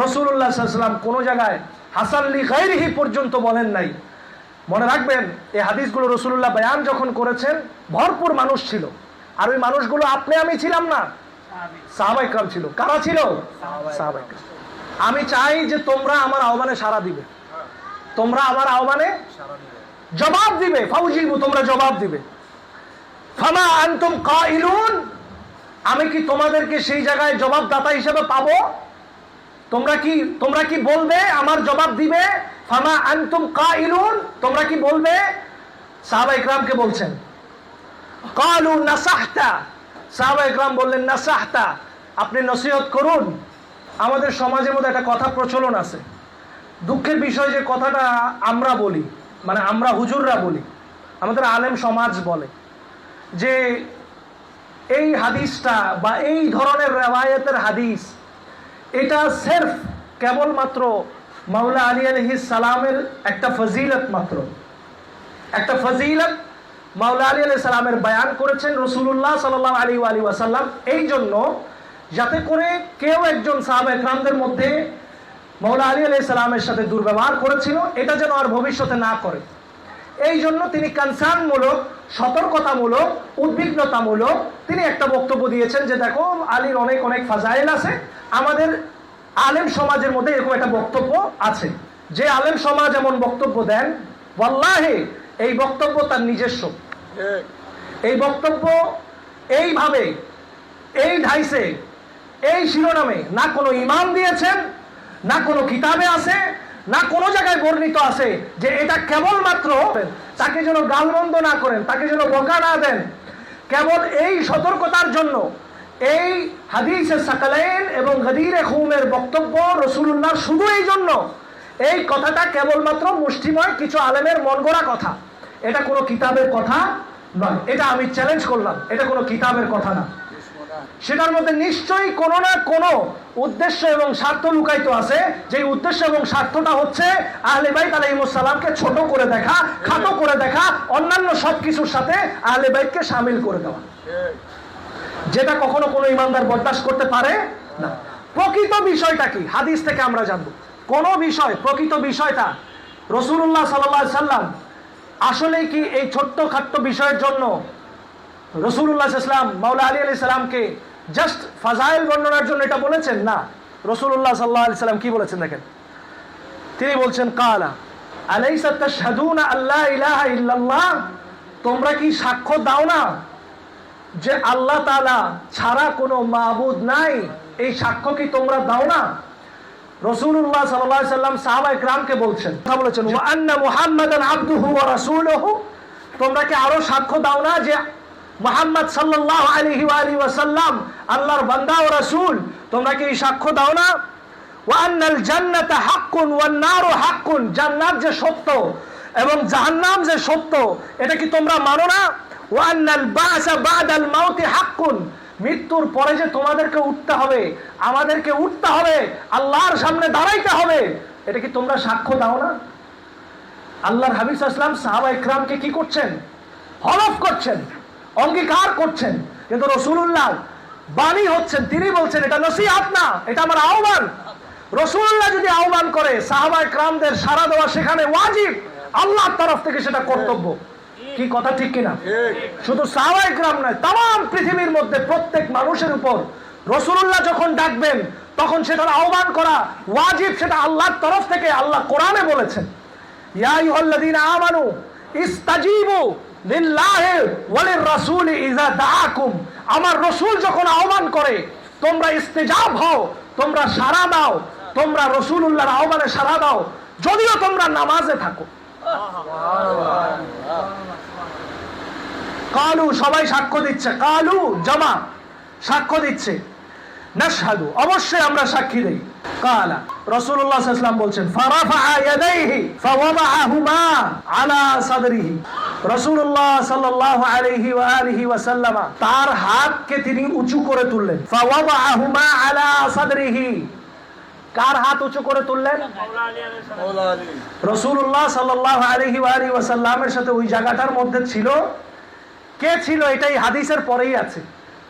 রাসূলুল্লাহ সাল্লাল্লাহু আলাইহি ওয়াসাল্লাম কোন জায়গায় হাসান লি গায়রিহি পর্যন্ত বলেন নাই। মনে রাখবেন, এই হাদিসগুলো রাসূলুল্লাহ বয়ান যখন করেছেন ভরপুর মানুষ ছিল, আর ওই মানুষগুলো আপনি আমি ছিলাম না, সাহাবায়ে কেরাম ছিল। কারা ছিল? সাহাবায়ে কেরাম। আমি চাই যে তোমরা আমার আহ্বানে সাড়া দিবে, তোমরা আমার আহ্বানে জবাব দিবে। ফাউজিবু, তোমরা জবাব দিবে। ফামা আনতুম কাইলুন, আমি কি তোমাদেরকে সেই জায়গায় জবাবদাতা হিসেবে পাবো? তোমরা কি বলবে? আমার জবাব দিবে। ফামা আনতুম কাইলুন, তোমরা কি বলবে? সাহাবায়ে কেরামকে বলছেন। ক্বালু নাসাহতা, সাহাবায়ে কেরাম বললেন নাসাহতা, আপনি নসিহত করুন। আমাদের সমাজের মধ্যে একটা কথা প্রচলন আছে, দুঃখের বিষয় যে কথাটা আমরা বলি, মানে আমরা হুজুররা বলি, আমাদের আলেম সমাজ বলে যে এই হাদিসটা বা এই ধরনের রিওয়ায়াতের হাদিস, এটা সির্ফ কেবলমাত্র মাওলা আলী আলাইহিস সালামের একটা ফজিলত মাত্র, একটা ফজিলত মাওলা আলী আলাইহিস সালামের বয়ান করেছেন রাসূলুল্লাহ সাল্লাল্লাহু আলাইহি ওয়াসাল্লাম, এই জন্য যাতে করে কেউ একজন সাহাবায়ে কেরামদের মধ্যে মাওলা আলী আলাইহিস সালামের সাথে দুর্ব্যবহার করেছিল এটা যেন আর ভবিষ্যতে না করে, এই জন্য তিনি কনসার্নমূলক, সতর্কতামূলক, উদ্বিগ্নতামূলক তিনি একটা বক্তব্য দিয়েছেন যে দেখো আলীর অনেক অনেক ফাজাইল আছে। আমাদের আলেম সমাজের মধ্যে এরকম একটা বক্তব্য আছে, যে আলেম সমাজ এমন বক্তব্য দেন, ওয়াল্লাহি এই বক্তব্য তার নিজস্ব, এই বক্তব্য এইভাবে, এই ঢাইসে, এই শিরোনামে না কোনো ইমাম দিয়েছেন, না কোনো কিতাবে আছে, না কোনো জায়গায় বর্ণিত আছে যে এটা কেবলমাত্র তাকে যেন গালমন্দ না করেন, তাকে যেন বকা না দেন। কেবল এই সতর্কতার জন্য এই হাদিসে সাকালাইন এবং গাদিরে খুমের বক্তব্য রাসূলুল্লাহ শুধু এই জন্য, এই কথাটা কেবলমাত্র মুষ্টিময় কিছু আলেমের মন গড়া কথা, এটা কোনো কিতাবের কথা নয়। এটা আমি চ্যালেঞ্জ করলাম, এটা কোনো কিতাবের কথা না। সেটার মধ্যে নিশ্চয়ই কোনো না কোনো উদ্দেশ্য এবং স্বার্থ লুকায়িত আছে, যে উদ্দেশ্য এবং স্বার্থটা হচ্ছে আহলে বাইত আলাইহিমুস সালামকে ছোট করে দেখা, খাটো করে দেখা, অন্যান্য সবকিছুর সাথে আহলে বাইতকে শামিল করে দেওয়া, যেটা কখনো কোনো ইমানদার বরদাস্ত করতে পারে না। প্রকৃত বিষয়টা কি হাদিস থেকে আমরা জানবো। কোন বিষয়, প্রকৃত বিষয়টা রাসূলুল্লাহ সাল্লাল্লাহু আলাইহি সাল্লাম আসলে কি এই ছোট্ট খাট্ট বিষয়ের জন্য রাসূলুল্লাহ সাল্লাল্লাহু আলাইহি সাল্লাম মাওলা আলী আলাইহিস সালামকে জাস্ট ফাজাইল বর্ণনার জন্য এটা বলেছেন? না, রাসূলুল্লাহ সাল্লাল্লাহু আলাইহি সাল্লাম কি বলেছেন দেখেন। তিনি বলছেন কালা আলাইসা তাশহাদুনা আল্লা ইলাহা ইল্লাল্লাহ, তোমরা কি সাক্ষ্য দাও না যে আল্লাহ তাআলা ছাড়া কোনো মাবুদ নাই? এই সাক্ষ্য কি তোমরা দাও না? রাসূলুল্লাহ সাল্লাল্লাহু আলাইহি সাল্লাম সাহাবায়ে কেরামকে বলছেন, কথা বলেছেন ওয়া আন্না মুহাম্মাদান আবদুহু ওয়া রাসূলুহু, তোমরা কি আরো সাক্ষ্য দাও না যে মুহাম্মদ সাল্লাল্লাহু আলাইহি ওয়া আলিহি ওয়াসাল্লাম আল্লাহর বান্দা ও রাসূল? তোমরা কি সাক্ষ্য দাও না? ওয়া আন্নাল জান্নাতা হাক্কুন ওয়ান নারু হাক্কুন, জান্নাত যে সত্য এবং জাহান্নাম যে সত্য, এটা কি তোমরা মানো না? ওয়া আন্নাল বাসা বাদাল মাউতি হাক্কুন, মৃত্যুর পরে যে তোমাদেরকে উঠতে হবে, আমাদেরকে উঠতে হবে, আল্লাহর সামনে দাঁড়াইতে হবে, এটা কি তোমরা সাক্ষ্য দাও না? আল্লাহর হাবিব সাল্লাল্লাহু আলাইহি ওয়াসাল্লাম সাহাবা ইকরামকে কি করছেন? হলফ করছেন, অঙ্গীকার করছেন। কিন্তু রাসূলুল্লাহ বাণী হচ্ছেন, তিনি বলছেন এটা নসিহত না, এটা আমার আহ্বান। রাসূলুল্লাহ যদি আহ্বান করে সাহাবা ইকরামদের সাড়া দেওয়া সেখানে ওয়াজিব, আল্লাহর তরফ থেকে সেটা কর্তব্য। কি কথা ঠিক কিনা? শুধু সাহাবা ইকরাম নয়, তাম পৃথিবীর মধ্যে প্রত্যেক মানুষের উপর রাসূলুল্লাহ যখন ডাকবেন তখন সেটার আহ্বান করা ওয়াজিব, সেটা আল্লাহর তরফ থেকে। আল্লাহ কোরআনে বলেছেন ইয়া আইয়ুহাল্লাযীনা আমানু ইস্তাজিবু লিল্লাহি ওয়া লির-রাসূলি ইযা দাআকুম, আমার রাসূল যখন আহ্বান করে তোমরা ইস্তেজাব হও, তোমরা সাড়া দাও, তোমরা রাসূলুল্লাহর আহ্বানে সাড়া দাও, যদিও তোমরা নামাজে থাকো। কালু, সবাই সাক্ষ্য দিচ্ছে, কালু জামা সাক্ষ্য দিচ্ছে, নাশহাদু অবশ্যই আমরা সাক্ষী দেই। কালা রাসূলুল্লাহ সাল্লাল্লাহু আলাইহি ওয়াসাল্লাম বলছেন ফারাফা ইয়াদাইহি ফাওয়াদাহুমা আলা সাদরিহি, রাসূলুল্লাহ সাল্লাল্লাহু আলাইহি ওয়া আলিহি ওয়াসাল্লাম তার হাতকে তিনি উঁচু করে তুললেন। ফাওয়াদাহুমা আলা সাদরিহি, কার হাত উঁচু করে তুললেন? রাসূলুল্লাহ সাল্লাল্লাহু আলাইহি ওয়া আলিহি ওয়াসাল্লামের সাথে ওই জায়গাটার মধ্যে ছিল কে ছিল? এটাই হাদিসের পরেই আছে।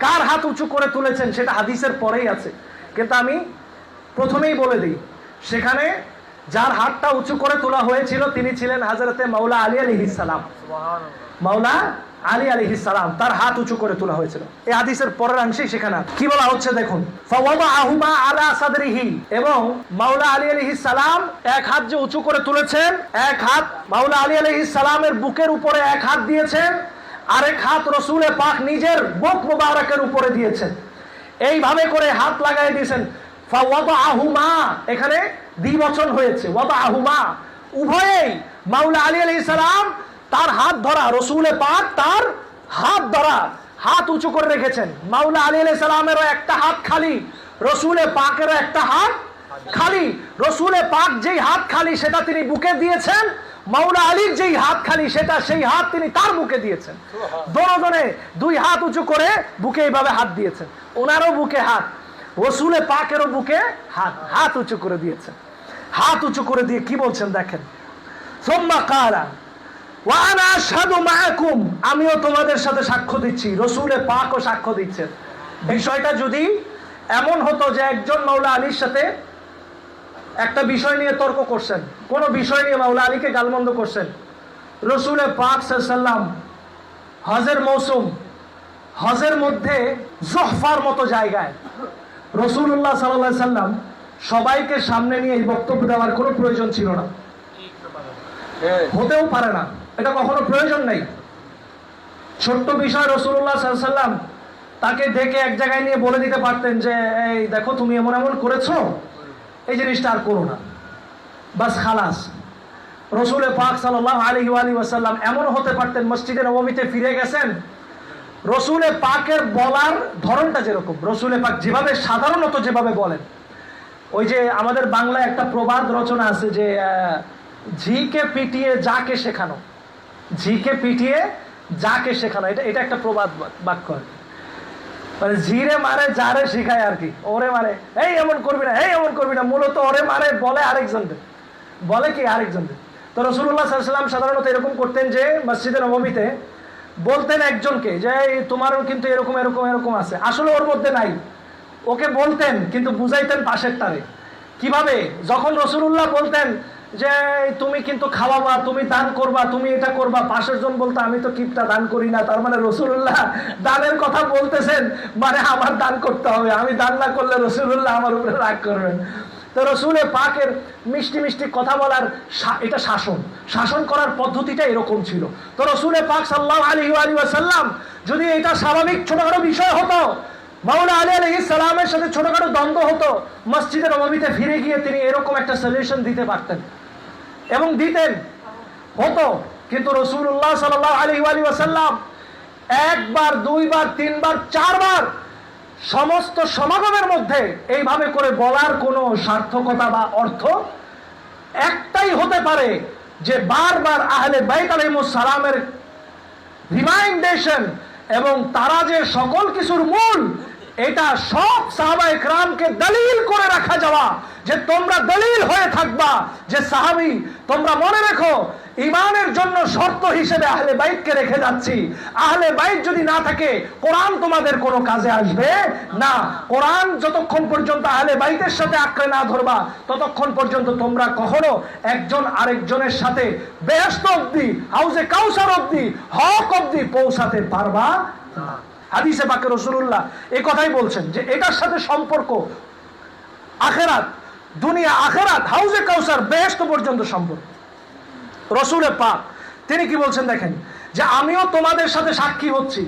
কার হাত উঁচু করে তুলেছেন সেটা হাদিসের পরেই আছে, কিন্তু আমি প্রথমেই বলে দিই, সেখানে যার হাতটা উঁচু করে তোলা হয়েছিল তিনি ছিলেন হযরতে মাওলা আলী আলাইহিস সালাম। মাওলা আলী আলাইহিস সালাম, তার হাত উঁচু করে তোলা হয়েছিল। এই হাদিসের পরের অংশেই সেখানে কি বলা হচ্ছে দেখুন, ফাওয়াদাহুমা আলা সাদরিহি, এবং মাওলা আলী আলাইহিস সালাম এক হাত যে উঁচু করে তুলেছেন, এক হাত মাওলা আলী আলাইহিস সালামের বুকের উপরে এক হাত দিয়েছেন, আরেক হাত রসুল পাক নিজের বুক মুবারকের উপরে দিয়েছেন। এইভাবে করে হাত লাগাই দিয়েছেন। ফাওয়াদাহুমা, এখানে দ্বিবচন হয়েছে, ওয়াদাহুমা, উভয়েই মাওলা আলী আলাইহিস সালাম তার হাত ধরা, রসুল পাক তার হাত ধরা, হাত উঁচু করে রেখেছেন। মাওলা আলী আলাইহিস সালামেরও একটা হাত খালি, রসুল পাকেরও একটা হাত খালি। রসুল পাক যেই হাত খালি সেটা তিনি বুকে দিয়েছেন, মাওলা আলীর যেই হাত খালি সেটা সেই হাত তিনি তার বুকে দিয়েছেন। দোনোজনে দুই হাত উঁচু করে বুকে এইভাবে হাত দিয়েছেন। ওনারও বুকে হাত, রসুল পাকেরও বুকে হাত, হাত উঁচু করে দিয়েছেন। হাত উঁচু করে দিয়ে কি বলছেন দেখেন, সুম্মা ক্বালা ওয়া আনা আশহাদু মাআকুম, আমিও তোমাদের সাথে সাক্ষ্য দিচ্ছি। রসুল পাকও সাক্ষ্য দিচ্ছেন। বিষয়টা যদি এমন হতো যে একজন মাওলা আলীর সাথে একটা বিষয় নিয়ে তর্ক করছেন, কোন বিষয় নিয়ে মাওলা আলীকে গালমন্দ করছেন, রসুল পাক সাল্লাল্লাহু আলাইহি ওয়াসাল্লাম হজের মৌসুম, হজের মধ্যে জোহফার মতো জায়গায় রাসূলুল্লাহ সাল্লাল্লাহু আলাইহি ওয়াসাল্লাম সবাইকে সামনে নিয়ে এই বক্তব্য দেওয়ার কোনো প্রয়োজন ছিল না, হতেও পারে না, এটা কখনো প্রয়োজন নেই। ছোট্ট বিষয় রাসূলুল্লাহ সাল্লাল্লাহু আলাইহি ওয়াসাল্লাম তাকে ডেকে এক জায়গায় নিয়ে বলে দিতে পারতেন যে এই দেখো তুমি এমন এমন করেছো, এই জিনিসটা আর করো না। বাস খালাস। রসুল পাক সাল্লাল্লাহু আলাইহি ওয়াসাল্লাম এমন হতে পারতেন, মসজিদে নববীতে ফিরে গেছেন, রসুল পাকের বলার ধরনটা যেরকম, রসুল পাক যেভাবে সাধারণত যেভাবে বলেন, ওই যে আমাদের বাংলায় একটা প্রবাদ রচনা আছে যে ঝিকে পিটিয়ে যাকে শেখানো, ঝিকে পিটিয়ে যাকে শেখানো, এটা একটা প্রবাদ বাক্য আর কি। মানে ঝিরে মারে যারে শিখায় আর কি, ওরে মারে এই এমন করবি না, এই এমন করবি না, মূলত ওরে মারে বলে আরেকজনদের, বলে কি আরেকজনদের। তো রাসূলুল্লাহ সাল্লাল্লাহু আলাইহি ওয়াসাল্লাম সাধারণত এরকম করতেন যে মসজিদে নববীতে বলতেন একজনকে যে তোমারও কিন্তু এরকম এরকম এরকম আছে, আসলে ওর মধ্যে নাই, ওকে বলতেন কিন্তু বুঝাইতেন পাশের তারে। কিভাবে? যখন রাসূলুল্লাহ বলতেন যে তুমি কিন্তু খাওয়াবা, তুমি দান করবা, তুমি এটা করবা, পাশের জন বলতো আমি তো কিপটা, দান করি না। তার মানে রাসূলুল্লাহ দানের কথা বলতেছেন, মানে আমার দান করতে হবে, আমি দান না করলে রাসূলুল্লাহ আমার উপরে রাগ করবেন। তো রসুলের পাকের মিষ্টি মিষ্টি কথা বলার এটা শাসন করার পদ্ধতিটা এরকম ছিল। তো রসুলের পাক সাল্লাল্লাহু আলাইহি ওয়াসাল্লাম যদি এটা স্বাভাবিক ছোটখাটো বিষয় হতো, মাওলানা আলী আলাইহিস সালামের সাথে ছোটখাটো দ্বন্দ্ব হতো, মসজিদে নববীতে ফিরে গিয়ে তিনি এরকম একটা সলিউশন দিতে পারতেন এবং দিতেন, হতো। কিন্তু রাসূলুল্লাহ সাল্লাল্লাহু আলাইহি ওয়াসাল্লাম একবার, দুইবার, তিনবার, চারবার সমস্ত সমাগমের মধ্যে এইভাবে করে বলার কোনো সার্থকতা বা অর্থ একটাই হতে পারে যে বারবার আহলে বাইত আলাইহিমুস সালামের রিমাইন্ডেশন এবং তারা যে সকল কিছুর মূল, এটা সব সাহাবায়ে কেরামকে দলিল করে রাখা যাওয়া, যে তোমরা দলিল হয়ে থাকবা যে সাহাবী, তোমরা মনে রেখো ঈমানের জন্য শর্ত হিসেবে আহলে বাইতকে রেখে যাচ্ছি। আহলে বাইত যদি না থাকে কোরআন তোমাদের কোনো কাজে আসবে না। কোরআন যতক্ষণ পর্যন্ত আহলে বাইতের সাথে আঁকড়ে না ধরবা, ততক্ষণ পর্যন্ত তোমরা কখনো একজন আরেকজনের সাথে বেহেশত অবধি, হাউজে কাউসার অবধি, হক অবধি পৌঁছাতে পারবা না। হাদিসে পাকে রাসূলুল্লাহ এই কথাই বলছেন যে এটার সাথে সম্পর্ক আখিরাত, দুনিয়া আখিরাত, হাউজে কাউসার, বেহেশত পর্যন্ত সম্পর্ক। রসুলের পাক তিনি কি বলছেন দেখেন, যে আমিও তোমাদের সাথে সাক্ষী হচ্ছি।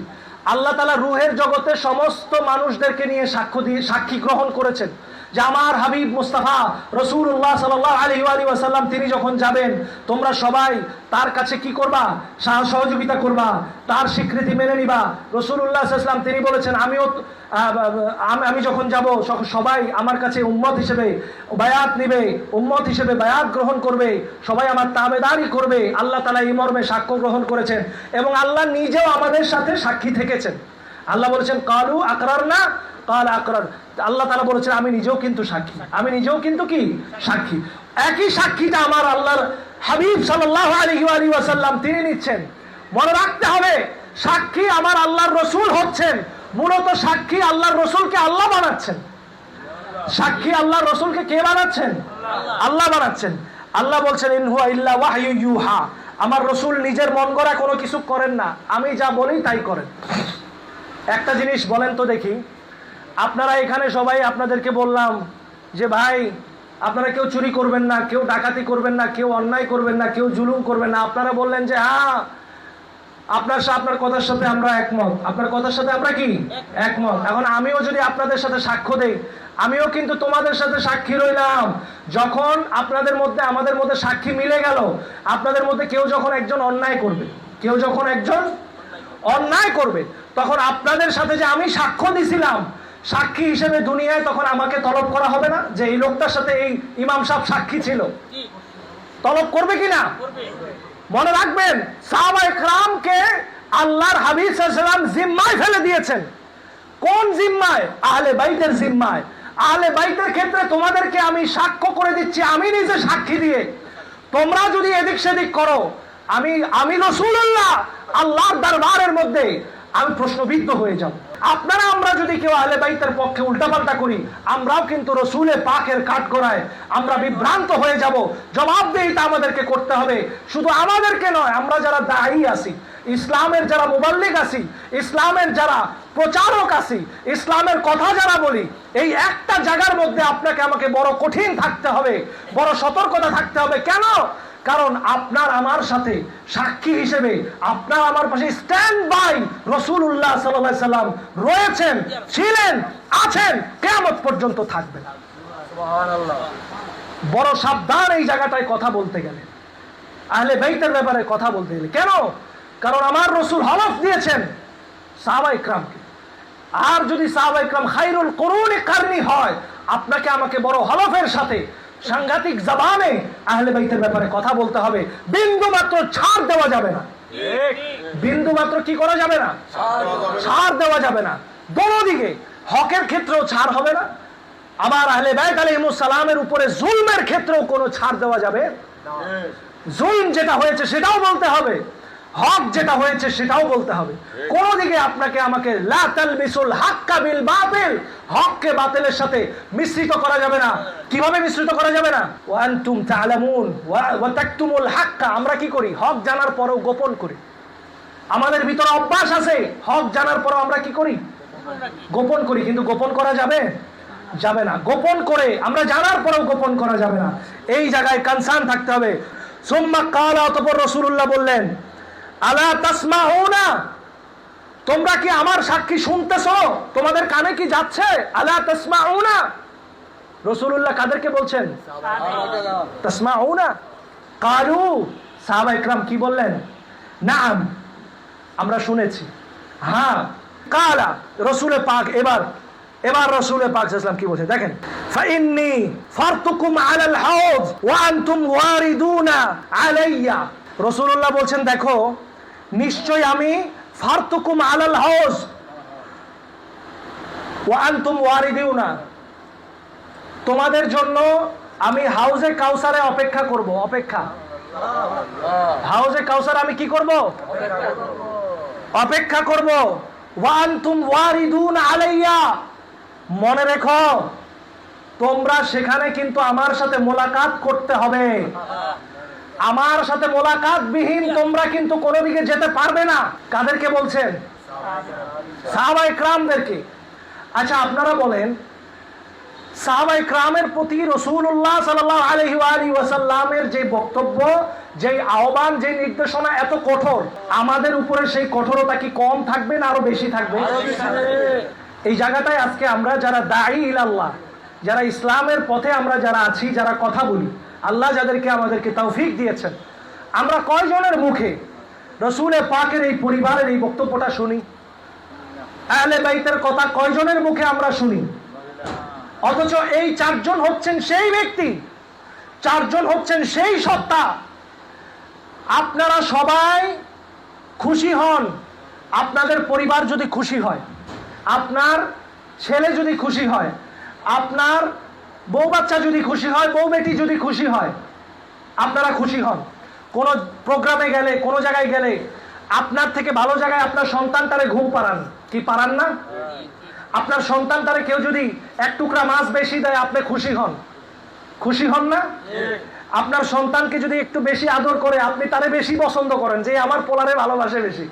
আল্লাহ তাআলা রূহের জগতে সমস্ত মানুষদেরকে নিয়ে সাক্ষী গ্রহণ করেছেন যে আমার হাবিব মুস্তাফা রাসূলুল্লাহ সাল্লাল্লাহু আলাইহি ওয়াসাল্লাম তিনি যখন যাবেন, তোমরা সবাই তার কাছে কি করবা? সহযোগিতা করবা, তার স্বীকৃতি মেনে নিবা। রাসূলুল্লাহ সাল্লাল্লাহু আলাইহি ওয়াসাল্লাম তিনি বলেছেন আমি যখন যাব সবাই আমার কাছে উম্মত হিসেবে বায়াত নিবে, উম্মত হিসেবে বায়াত গ্রহণ করবে, সবাই আমার তাবেদারি করবে। আল্লাহ তাআলা এই মর্মে সাক্ষ্য গ্রহণ করেছেন এবং আল্লাহ নিজেও আমাদের সাথে সাক্ষী থেকেছেন। আল্লাহ বলেছেন কালু আকরারনা কাল আকরার, আল্লাহ তাআলা বলেছেন আমি নিজেও কিন্তু সাক্ষী, আমি নিজেও কিন্তু কি সাক্ষী। একই সাক্ষীটা আমার আল্লাহর হাবিব সাল্লাল্লাহু আলাইহি ওয়াসাল্লাম তিনি নিচ্ছেন। মনে রাখতে হবে সাক্ষী আমার আল্লাহর রাসূল হচ্ছেন, মূলত সাক্ষী আল্লাহর রাসূলকে আল্লাহ বানাচ্ছেন। সাক্ষী আল্লাহর রাসূলকে কে বানাচ্ছেন? আল্লাহ বানাচ্ছেন। আল্লাহ বলছেন ইন হুয়া ইল্লা ওয়াহয়ু ইউহা, আমার রাসূল নিজের মন গড়া কোনো কিছু করেন না, আমি যা বলি তাই করেন। একটা জিনিস বলেন তো দেখি, আপনারা এখানে সবাই আপনাদেরকে বললাম যে ভাই আপনারা কেউ চুরি করবেন না, কেউ ডাকাতি করবেন না, কেউ অন্যায় করবেন না, কেউ জুলুম করবেন না। আপনারা বললেন যে হ্যাঁ আপনার কথার সাথে আমরা একমত, আপনার কথার সাথে আমরা কি একমত। এখন আমিও যদি আপনাদের সাথে সাক্ষ্য দেই, আমিও কিন্তু তোমাদের সাথে সাক্ষী রইলাম। যখন আপনাদের মধ্যে আমাদের মধ্যে সাক্ষী মিলে গেল, আপনাদের মধ্যে কেউ যখন একজন অন্যায় করবে, কেউ যখন একজন অন্যায় করবে, তখন আপনাদের সাথে যে আমি সাক্ষ্য দিছিলাম সাক্ষী হিসেবে দুনিয়ায়, তখন আমাকে তলব করা হবে না যে এই লোকটার সাথে এই ইমাম সাহেব সাক্ষী ছিল? তলব করবে কিনা? মনে রাখবেন সাহাবায়ে কেরামকে আল্লাহর হাবিব সাল্লাল্লাহু আলাইহি ওয়াসাল্লাম জিম্মায় ফেলে দিয়েছেন। কোন জিম্মায়? আহলে বাইতের জিম্মায়। আহলে বাইতের ক্ষেত্রে তোমাদেরকে আমি সাক্ষ্য করে দিচ্ছি, আমি নিজে সাক্ষী দিয়ে, তোমরা যদি এদিক সেদিক করো, আমি রাসূলুল্লাহ আল্লাহর দরবারের মধ্যে আমি প্রশ্নবিদ্ধ হয়ে যাব। আপনারা আমরা যদি কেউ আহলে বাইতের পক্ষে উল্টাপাল্টা করি, আমরাও কিন্তু রাসূলের পাকের কাঠগড়ায় আমরা বিভ্রান্ত হয়ে যাব। জবাবদিহিতা আমাদেরকে করতে হবে, শুধু আমাদেরকে নয়, আমরা যারা দায়ী আছি, ইসলামের যারা মুবাল্লিগ আছি, ইসলামের যারা প্রচারক আছি, ইসলামের কথা যারা বলি, এই একটা জায়গার মধ্যে আপনাকে আমাকে বড় কঠিন থাকতে হবে, বড় সতর্কতা থাকতে হবে। কেন? কারণ আপনার আমার সাথে সাক্ষী হিসেবে আপনার আমার পাশে স্ট্যান্ড বাই রাসূলুল্লাহ সাল্লাল্লাহু আলাইহি সাল্লাম রয়েছেন, ছিলেন, আছেন, কিয়ামত পর্যন্ত থাকবেন। সুবহানাল্লাহ। বড় সাবধান এই জায়গাটায় কথা বলতে গেলে, আহলে বাইতের ব্যাপারে কথা বলতে গেলে। কেন? কারণ আমার রাসূল হলফ দিয়েছেন সাহাবা ইকরামকে। আর যদি সাহাবা ইকরাম খায়রুল কুরুনি কারনি হয়, আপনাকে আমাকে বড় হলফের সাথে সাংঘাতিক জবানে আহলে বাইতের ব্যাপারে কথা বলতে হবে। বিন্দু মাত্র ছাড় দেওয়া যাবে না। বিন্দু মাত্র কি করা যাবে না? ছাড় দেওয়া যাবে না। দোনো দিকে, হকের ক্ষেত্রেও ছাড় হবে না, আবার আহলে বাইত আলাইহিমুস সালামের উপরে জুলমের ক্ষেত্রেও কোনো ছাড় দেওয়া যাবে। জুলম যেটা হয়েছে সেটাও বলতে হবে, হক যেটা হয়েছে সেটাও বলতে হবে। কোন দিকে আপনাকে আমাকে লা তালবিসুল হাক্কা বিল বাতিল, হককে বাতিলের সাথে মিশ্রিত করা যাবে না। কিভাবে মিশ্রিত করা যাবে না? ওয়া আনতুম তা'লামুন ওয়া তাকতুমুল হাক্কা, আমরা কি করি? হক জানার পরেও গোপন করি। আমাদের ভিতরে অভ্যাস আছে, হক জানার পরেও আমরা কি করি? গোপন করি। কিন্তু গোপন করা যাবে? যাবে না। গোপন করে আমরা জানার পরেও গোপন করা যাবে না। এই জায়গায় কনসার্ন থাকতে হবে। সুম্মা ক্বালা, অতঃপর রাসূলুল্লাহ বললেন, আলা তাসমাউনা, তোমরা কি আমার সাক্ষী শুনতেছো? তোমাদের কানে কি যাচ্ছে? আলা তাসমাউনা, রাসূলুল্লাহ কাদেরকে বলছেন? তাসমাউনা। কালু, সাহাবা ইকরাম কি বললেন? নাম, আমরা শুনেছি। হ্যাঁ। কালা, রাসূল পাক এবার রাসূল পাক সাল্লাল্লাহু আলাইহি ওয়াসাল্লাম কি বলছেন দেখেন, ফাইন্নী ফারতুকুম আলাল হাউজ ওয়া আনতুম ওয়ারিদুনা আলাইয়া। রাসূলুল্লাহ বলছেন, দেখো নিশ্চয় আমি ফারতুকুম আলাল হাউজ ওয়া আনতুম ওয়ারিদুনা, তোমাদের জন্য আমি হাউজে কাউসারে অপেক্ষা করব। অপেক্ষা, হাউজে কাউসার আমি কি করব? অপেক্ষা করব। ওয়া আনতুম ওয়ারিদুনা আলাইয়া, মনে রেখো তোমরা সেখানে কিন্তু আমার সাথে মোলাকাত করতে হবে। আমার সাথে মোলাকাত বিহীন তোমরা কিন্তু কোনো দিকে যেতে পারবে না। কাদেরকে বলছেন? সাহাবা ইকরামদেরকে। আচ্ছা আপনারা বলেন, সাহাবা ইকরামের প্রতি রাসূলুল্লাহ সাল্লাল্লাহু আলাইহি ওয়া আলিহি ওয়াসাল্লামের যে বক্তব্য, যে আহ্বান, যে নির্দেশনা এত কঠোর, আমাদের উপরে সেই কঠোরতা কি কম থাকবে না আরো বেশি থাকবে? এই জায়গাটায় আজকে আমরা যারা দাঈ ইলাল্লাহ, যারা ইসলামের পথে আমরা যারা আছি, যারা কথা বলি, আল্লাহ যাদেরকে আমাদেরকে তৌফিক দিয়েছেন, আমরা কয়জনের মুখে রাসূল পাকের এই পরিবারের এই বক্তব্যটা শুনি? আহলে বাইতের কথা কয়জনের মুখে আমরা শুনি? অথচ এই চারজন হচ্ছেন সেই ব্যক্তি, চারজন হচ্ছেন সেই সত্তা। আপনারা সবাই খুশি হন, আপনাদের পরিবার যদি খুশি হয়, আপনার ছেলে যদি খুশি হয়, আপনার বউ বাচ্চা যদি খুশি হয়, বউ বেটি যদি খুশি হয়, আপনারা খুশি হন। কোন প্রোগ্রামে গেলে, কোন জায়গায় গেলে, আপনার থেকে ভালো জায়গায় আপনার সন্তানটারে ঘুম পাড়ান কি পারান না? আপনার সন্তানটারে কেউ যদি এক টুকরা মাছ বেশি দেয়, আপনি খুশি হন? খুশি হন না? আপনার সন্তানকে যদি একটু বেশি আদর করে, আপনি তারে বেশি পছন্দ করেন, যে আমার পোলারে ভালোবাসে বেশি।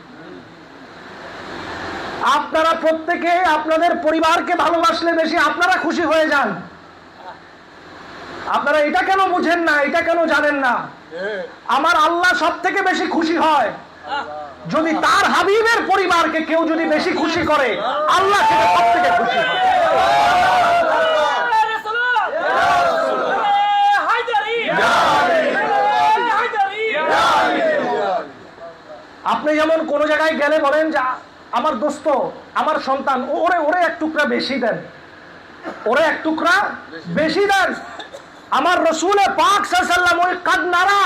আপনারা প্রত্যেকে আপনাদের পরিবারকে ভালোবাসলে বেশি আপনারা খুশি হয়ে যান। আপনারা এটা কেন বুঝেন না? এটা কেন জানেন না? আমার আল্লাহ সব থেকে বেশি খুশি হয় যদি তার হাবিবের পরিবারকে কেউ যদি বেশি খুশি করে, আল্লাহ সেটা সব থেকে খুশি হয়। আপনি যেমন কোন জায়গায় গেলে বলেন যে আমার দোস্ত, আমার সন্তান, ওরে এক টুকরা বেশি দেন, ওরে এক টুকরা বেশি দেন। আমার রাসূল পাক সাল্লাল্লাহু আলাইহি ওয়াসাল্লাম ওই কাদনারা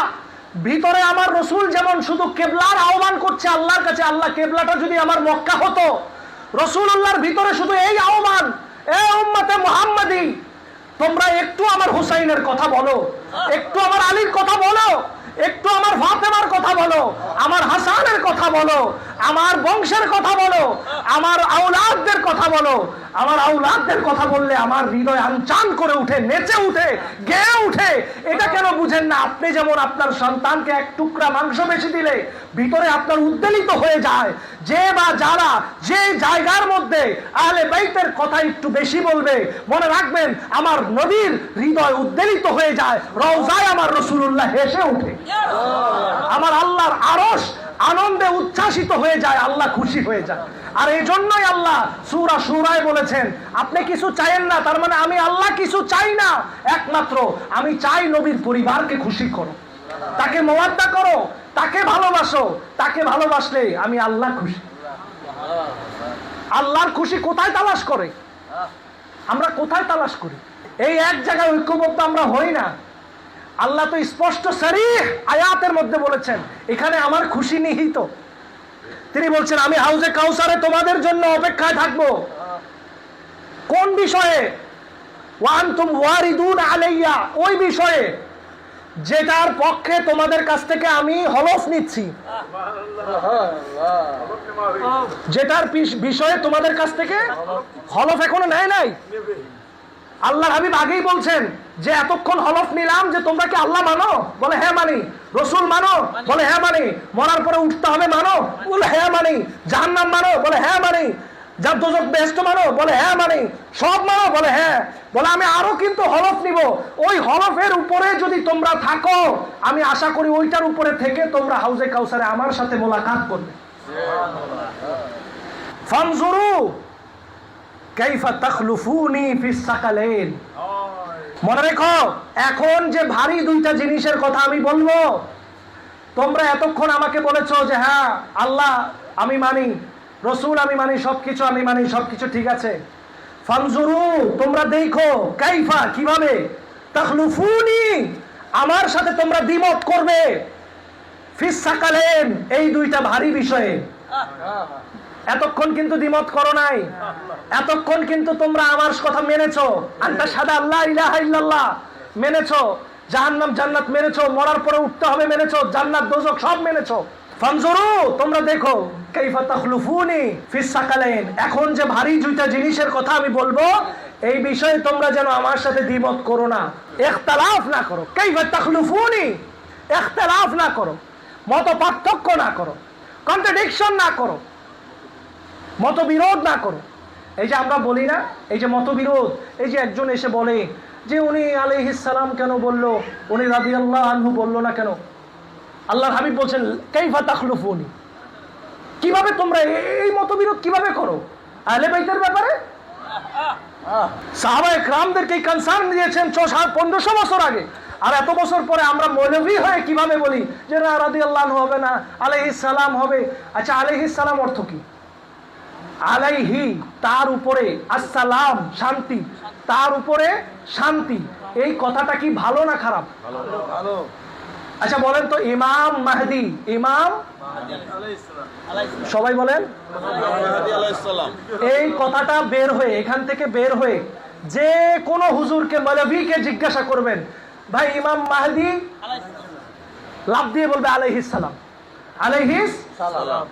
ভিতরে, আমার রাসূল যেমন শুধু কিবলার আহ্বান করছে আল্লাহর কাছে, আল্লাহ কিবলাটা যদি আমার মক্কা হতো, রাসূলুল্লাহর ভিতরে শুধু এই আহ্বান, এ উম্মতে মুহাম্মাদি, তোমরা একটু আমার হুসাইনের কথা বলো, একটু আমার আলীর কথা বলো, একটু আমার ফাতেমার কথা বলো, আমার হাসানের কথা বলো, আমার বংশের কথা বলো, আমার আওলাদদের কথা বলো। আমার আওলাদদের কথা বললে আমার হৃদয় আনচান করে উঠে, নেচে উঠে, গেয়ে উঠে। এটা কেন বুঝেন না? আপনি যেমন আপনার সন্তানকে এক টুকরা মাংস বেশি দিলে ভিতরে আপনার উদ্বেলিত হয়ে যায়, যে বা যারা যে জায়গার মধ্যে আহলে বাইতের কথা একটু বেশি বলবে, মনে রাখবেন আমার নবীর হৃদয় উদ্বেলিত হয়ে যায়, রওজায় আমার রাসূলুল্লাহ হেসে ওঠে, আমার আল্লাহর আরশ আনন্দে উচ্ছ্বাসিত হয়ে যায়, আল্লাহ খুশি হয়ে যায়। আর এই জন্যই আল্লাহ সূরা সূরায় বলেছেন, আপনি কিছু চাইেন না, তার মানে আমি আল্লাহ কিছু চাই না, একমাত্র আমি চাই নবীর পরিবারকে খুশি করো, তাকে মওয়াদ্দা করো, তাকে ভালোবাসো, তাকে ভালোবাসলে আমি আল্লাহ খুশি। আল্লাহর খুশি কোথায় তালাশ করে? আমরা কোথায় তালাশ করি? এই এক জায়গায় ঐক্যবদ্ধ আমরা হই না। আল্লাহ তো স্পষ্ট সরিহ আয়াতের মধ্যে বলেছেন, এখানে আমার খুশি নিহিত। তিনি বলছেন, আমি হাউজে কাউসারে তোমাদের জন্য অপেক্ষায় থাকবো। কোন বিষয়ে? ওয়া আনতুম ওয়ারিদুন আলাইয়া, ওই বিষয়ে যেটার পক্ষে তোমাদের কাছ থেকে আমি হলফ নিচ্ছি, যেটার বিষয়ে তোমাদের কাছ থেকে হলফ এখনো নেয় নাই। আল্লাহ হাবিব আগেই বলছেন যে এতক্ষণ হলফ নিলাম যে তোমরা কি আল্লাহ মানো? বলে হ্যাঁ মানি। রসুল মানো? বলে হ্যাঁ মানি। মরার পরে উঠতে হবে মানো? বলে হ্যাঁ মানি। জাহান্নাম মানো? বলে হ্যাঁ মানি। যার দোজখ বেহেশত মানো? বলে হ্যাঁ মানি। সব মানো? বলে হ্যাঁ। বলে আমি আরো কিন্তু হলফ নিব, ওই হলফের উপরে যদি তোমরা থাকো আমি আশা করি ওইটার উপরে থেকে তোমরা হাউজে কাউসারে আমার সাথে মোলাকাত করবে। ফানজুরু কাইফা তাখলুফুনি ফিস সাকালাইন। মনে রেখো, এখন যে ভারী দুইটা জিনিসের কথা আমি বলবো, তোমরা এতক্ষণ আমাকে বলেছো যে হ্যাঁ আল্লাহ আমি মানি, রসুল আমি মানি, সবকিছু আমি মানি, সবকিছু ঠিক আছে। ফানজুরু, তোমরা দেখো, কাইফা কিভাবে, তাখলুফুনি আমার সাথে তোমরা দ্বিমত করবে, ফিস সাকালাইন এই দুইটা ভারী বিষয়ে। এতক্ষণ কিন্তু দ্বিমত করো নাই, এতক্ষণ কিন্তু তোমরা আমার কথা মেনেছো। আনতা শাহাদা আল্লাহ ইলাহা ইল্লাল্লাহ মেনেছো, জাহান্নাম জান্নাত মেনেছো, মরার পরে উঠতে হবে মেনেছো, জান্নাত দোজখ সব মেনেছো। ফানজুরু, তোমরা দেখো, কাইফা তাখলুফুনি ফিস সাকালাইন, এখন যে ভারী দুইটা জিনিসের কথা আমি বলবো এই বিষয়ে তোমরা যেন আমার সাথে দ্বিমত করো না, ইখতিলাফ না করো। কাইফা তাখলুফুনি, ইখতিলাফ না করো, মত পার্থক্য না করো, কন্ট্রাডিকশন না করো, মতবিরোধ না করো। এই যে আমরা বলি না, এই যে মতবিরোধ, এই যে একজন এসে বলে যে উনি আলাইহিস সালাম কেন বললো, উনি রাদিয়াল্লাহু আনহু বললো না কেন? আল্লাহর হাবিব বলছেন কাইফা তাখলুফুনি, কিভাবে তোমরা এই মতবিরোধ কিভাবে করো আহলে বাইতের ব্যাপারে? সাহাবায়ে কেরামদেরকে কনসার্ন দিয়েছেন 1500 বছর আগে, আর এত বছর পরে আমরা মৌলভী হয়ে কিভাবে বলি যে না রাদিয়াল্লাহু আনহু হবে না, আলাইহিস সালাম হবে। আচ্ছা আলাইহিস সালাম অর্থ কি? আলাইহি তার উপরে, আসসালাম শান্তি, তার উপরে শান্তি, এই কথাটা কি ভালো না খারাপ? ভালো। আচ্ছা বলেন তো, ইমাম মাহদি, ইমাম সবাই বলেন, এই কথাটা বের হয়ে, এখান থেকে বের হয়ে যে কোনো হুজুরকে মৌলভীকে জিজ্ঞাসা করবেন, ভাই ইমাম মাহদি, লাভ দিয়ে বলবে আলাইহিস সালাম, আলাইহিস সালাম।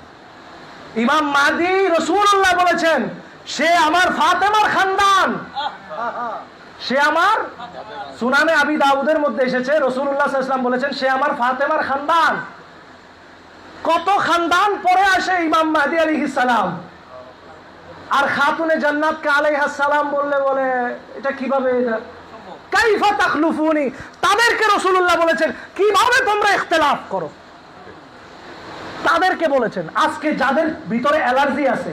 ইমাম মাহদি রাসূলুল্লাহ বলেছেন সে আমার ফাতেমার খানদান, সে আমার, সুনানে আবি দাউদের মধ্যে এসেছে রাসূলুল্লাহ সাল্লাল্লাহু আলাইহি ওয়াসাল্লাম বলেছেন সে আমার ফাতেমার খানদান। কত খানদান পরে আসে ইমাম মাহদি আলাইহিস সালাম, আর খাতুনে জান্নাতকে আলাইহাস সালাম বললে বলে এটা কিভাবে, এটা কাইফা তাখলুফুনি, তাদেরকে রাসূলুল্লাহ বলেছেন কিভাবে তোমরা ইখতিলাফ করো, তাদেরকে বলেছেন। আজকে যাদের ভিতরে অ্যালার্জি আছে,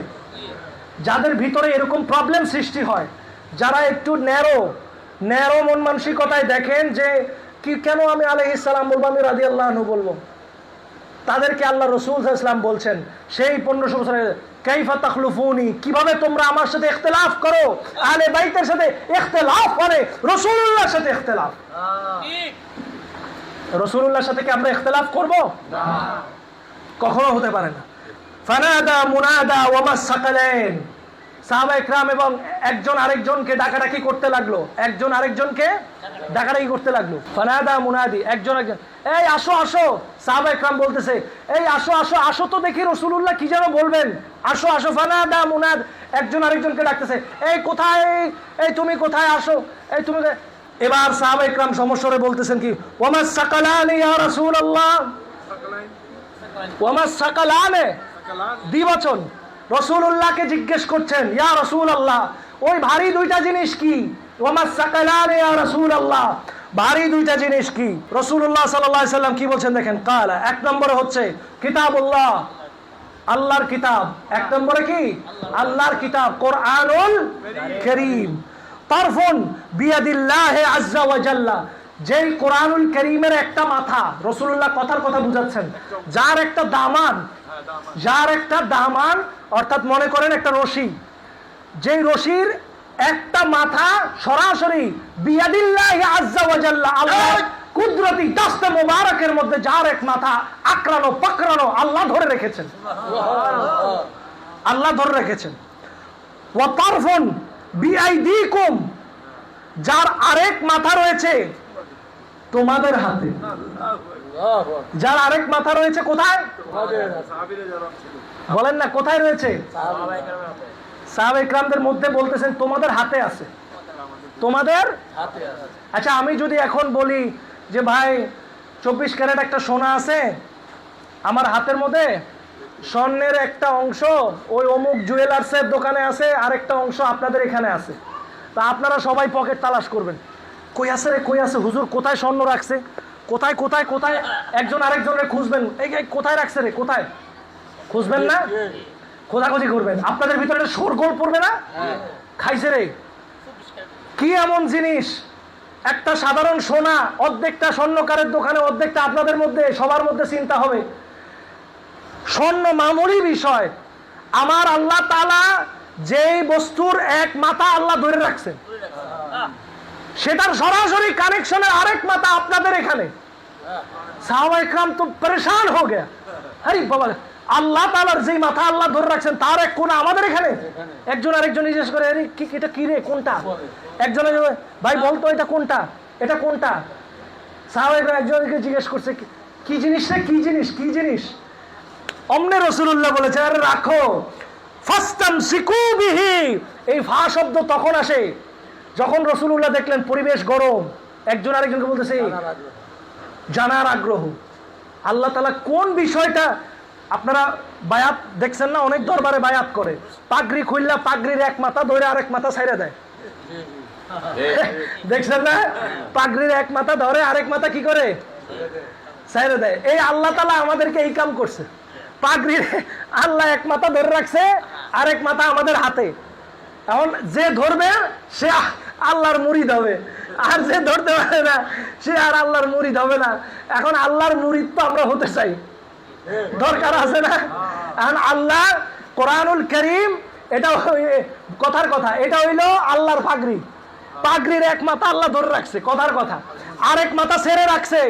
যাদের ভিতরে এরকম প্রবলেম সৃষ্টি হয়, যারা একটু ন্যারো মন মানসিকতায় দেখেন যে কি কেন আমি আলাইহিস সালাম বলবো, আমি রাদিয়াল্লাহু আনহু বলবো, তাদেরকে আল্লাহ রাসূল সাল্লাল্লাহু আলাইহি ওয়াসাল্লাম বলছেন সেই 1500 বছরে কাইফা তাখলুফুনি, কিভাবে তোমরা আমার সাথে ইখতিলাফ করো, আহলে বাইতের সাথে ইখতিলাফ মানে রাসূলুল্লাহর সাথে ইখতিলাফ। রাসূলুল্লাহর সাথে কি আমরা ইখতিলাফ করব? না, কখনো হতে পারে না। ফানাদা মুনাদা ওয়ামাস সাকালাইন, সাহাবায়ে কেরাম এবং একজন আরেকজনকে ডাকাডাকি করতে লাগলো, একজন আরেকজনকে ডাকাডাকি করতে লাগলো। ফানাদা মুনাদি, একজন এই আসো আসো, সাহাবায়ে কেরাম বলতেছে এই আসো আসো আসো, তো দেখি রাসূলুল্লাহ কি যেন বলবেন, আসো আসো। ফানাদা মুনাদ, একজন আরেকজনকে ডাকতেছে এই কোথায়, এই তুমি কোথায়, আসো, এই তুমি। এবার সাহাবায়ে কেরাম সমস্বরে বলতেছেন কি, ওয়ামাস সাকালানি ইয়া রাসূলুল্লাহ, ওয়ামাস সাকালানে দ্বিবচন, রাসূলুল্লাহকে জিজ্ঞেস করছেন ইয়া রাসূলুল্লাহ ওই ভারী দুইটা জিনিস কি, ওয়ামাস সাকালানে ইয়া রাসূলুল্লাহ, ভারী দুইটা জিনিস কি রাসূলুল্লাহ সাল্লাল্লাহু আলাইহি সাল্লাম কি বলছেন দেখেন, কালা, এক নম্বরে হচ্ছে কিতাবুল্লাহ, আল্লাহর কিতাব। এক নম্বরে কি? আল্লাহর কিতাব, কোরআনুল কারীম। তারফুন বিয়াদিল্লাহি আযজা ওয়া জাল্লা, যেই কোরআনুল কারীমের একটা মাথা, রাসূলুল্লাহ কথার কথা বুঝাচ্ছেন, যার একটা দামান, অর্থাৎ মনে করেন একটা রশি, যেই রশির একটা মাথা সরাসরি বিয়াদিল্লাহি আযজা ওয়া জাল্লা, আল্লাহর কুদরতি দস্তে মোবারকের মধ্যে যার এক মাথা আকড়ানো পাকড়ানো, আল্লাহ ধরে রেখেছেন, আল্লাহ ধরে রেখেছেন। ওয়া তারফুন বিআইদিকুম, যার আরেক মাথা রয়েছে তোমাদের হাতে, যার আরেক মাথা রয়েছে কোথায়? বলেন না কোথায় রয়েছে? সাহাবা ইকরামদের মধ্যে বলতেছেন তোমাদের হাতে আছে, তোমাদের হাতে আছে। আচ্ছা, আমি যদি এখন বলি যে ভাই 24 ক্যারেট একটা সোনা আছে আমার হাতের মধ্যে, স্বর্ণের একটা অংশ ওই অমুক জুয়েলার্সের দোকানে আছে, আরেকটা অংশ আপনাদের এখানে আছে, তা আপনারা সবাই পকেট তালাশ করবেন, কই আছে রে, কই আছে হুজুর, কোথায় স্বর্ণ রাখছে, কোথায় কোথায় কোথায়, একজন আরেকজনের খুঁজবেন, এই কোথায় রাখছে রে, কোথায়, খুঁজবেন না, খোঁজাখুঁজি করবেন, আপনাদের ভিতরে শোরগোল পড়বে না, খাইছে রে। কি এমন জিনিস, একটা সাধারণ সোনা, অর্ধেকটা স্বর্ণকারের দোকানে, অর্ধেকটা আপনাদের মধ্যে, সবার মধ্যে চিন্তা হবে। স্বর্ণ মামুলি বিষয়, আমার আল্লাহ তাআলা যেই বস্তুর এক মাথা আল্লাহ ধরে রাখছেন, সেটার সরাসরি কানেকশনের আরেক মাথা আপনাদের এখানে। সাহাবা ইকরাম তো পরেশান হয়ে গেয়া, আরে বাবা, আল্লাহ তাআলার যেই মাথা আল্লাহ ধরে রাখছেন তার এক কোণা আমাদের এখানে। একজন আরেকজন জিজ্ঞেস করে, আরে কি, এটা কি রে, কোনটা? একজনে ভাই বলতো এটা কোনটা, এটা কোনটা? সাহাবা ইকরাম একজনকে জিজ্ঞেস করছে, কি জিনিস রে, কি জিনিস, কি জিনিস? অমনে রাসূলুল্লাহ বলেছে, আরে রাখো, ফাস্তামসিকু বিহি। এই ফা শব্দ তখন আসে যখন রাসূলুল্লাহ দেখলেন পরিবেশ গরম, একজন আরেকজনকে বলতেছে জানার আগ্রহ। আল্লাহ তাআলা কোন বিষয়টা, আপনারা বায়াত দেখছেন না, অনেক দরবারে বায়াত করে, পাগড়ি খুললা পাগড়ির এক মাথা ধরে আরেক মাথা ছাইড়া দেয়, দেখছেন না? পাগড়ির এক মাথা ধরে আরেক মাথা কি করে ছাইড়া দেয়। এই আল্লাহ তাআলা আমাদেরকে এই কাম করছে, পাগড়ির আল্লাহ এক মাথা ধরে রাখছে, আরেক মাথা আমাদের হাতে। এখন যে ধরবে সে আল্লাহর মুরিদ হবে, আর যে ধরতে পারে না সে আর আল্লাহর মুরিদ হবে না। এখন আল্লাহর মুরিদ তো আমরা হতে চাই, দরকার আছে না? এখন আল্লাহ কোরআনুল কারীম, এটা কথার কথা, এটা হইলো আল্লাহর পাগড়ি, পাগড়ির এক মাথা আল্লাহ ধরে রাখছে, কথার কথা, আরেক মাথা ছেড়ে রাখছে।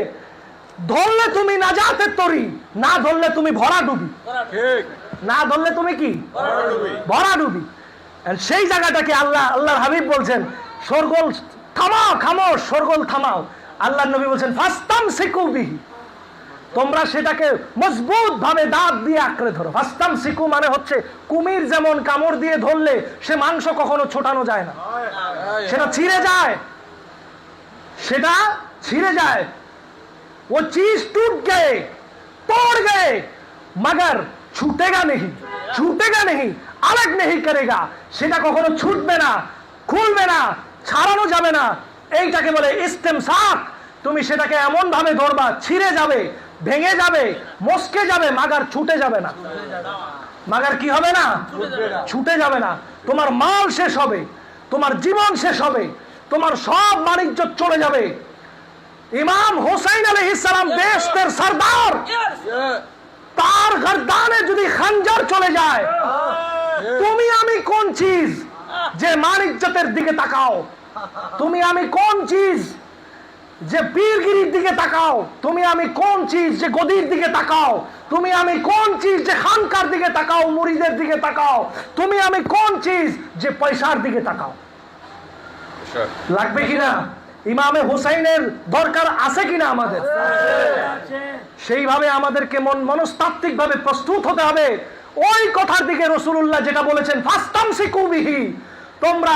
ধরলে তুমি নাজাতের তরি, না ধরলে তুমি ভরা ডুবি, না ধরলে তুমি কি ভরা ডুবি। সেই জায়গাটাকে আল্লাহর হাবিব বলছেন, শোরগোল থামাও, খামোশ, শোরগোল থামাও। আল্লাহর নবী বলছেন ফাস্তামসিকু বিহি, তোমরা সেটাকে মজবুত ভাবে দাঁত দিয়ে আঁকড়ে ধরো। ফাস্তামসিকু মানে হচ্ছে কুমির যেমন কামড় দিয়ে ধরলে সে মাংস কখনো ছোটানো যায় না, সেটা ছিঁড়ে যায়, সেটা ছিঁড়ে যায়। वो चीज टूट गए, तोड़ गए, मगर छूटेगा नहीं, अलग नहीं करेगा, সেটা কখনো ছুটবে না, খুলবে না, ছাড়ানো যাবে না। এইটাকে বলে ইস্তেমসাক। তুমি সেটাকে এমন ভাবে ধরবা, ছিঁড়ে যাবে, ভেঙে যাবে, মস্কে যাবে, মাগার ছুটে যাবে না। মাগার কি হবে না? ছুটে যাবে না। তোমার মাল শেষ হবে, তোমার জীবন শেষ হবে, তোমার সব বাণিজ্য চলে যাবে। ইমাম হোসেন আলাইহিস সালাম বেহেশতের সরদার, তার গর্দানে যদি খঞ্জর চলে যায়, তুমি আমি কোন চিজ যে মান ইজ্জতের দিকে তাকাও, তুমি আমি কোন চিজ যে পীরগিরির দিকে তাকাও, তুমি আমি কোন চিজ যে গদির দিকে তাকাও, তুমি আমি কোন চিজ যে খানকার দিকে তাকাও, মুরিদের দিকে তাকাও, তুমি আমি কোন চিজ যে পয়সার দিকে তাকাও। লাগবে কিনা? ইমামে হুসাইনের দরকার আছে কিনা আমাদের? সেইভাবে আমাদেরকে মনস্তাত্ত্বিক ভাবে প্রস্তুত হতে হবে। ওই কথার দিকে রাসূলুল্লাহ যেটা বলেছেন, ফাস্তামসিকু বিহি, তোমরা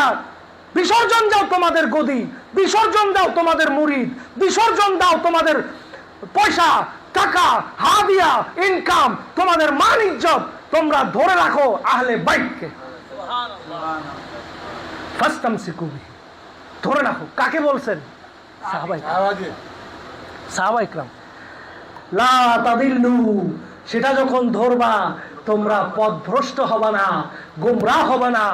বিসর্জন দাও তোমাদের গদি, বিসর্জন দাও তোমাদের মুরিদ, বিসর্জন দাও তোমাদের পয়সা, টাকা, হাদিয়া, ইনকাম, তোমাদের মান ইজ্জত, তোমরা ধরে রাখো আহলে বাইতকে। ফাস্তামসিকু বিহি, ধরে রাখো। কাকে বলছেন? সাহাবা ইকরাম লা তাদিল্লু, সেটা যখন ধরবা তোমরা পথভ্রষ্ট হবে না, গোমরাহ হবে না,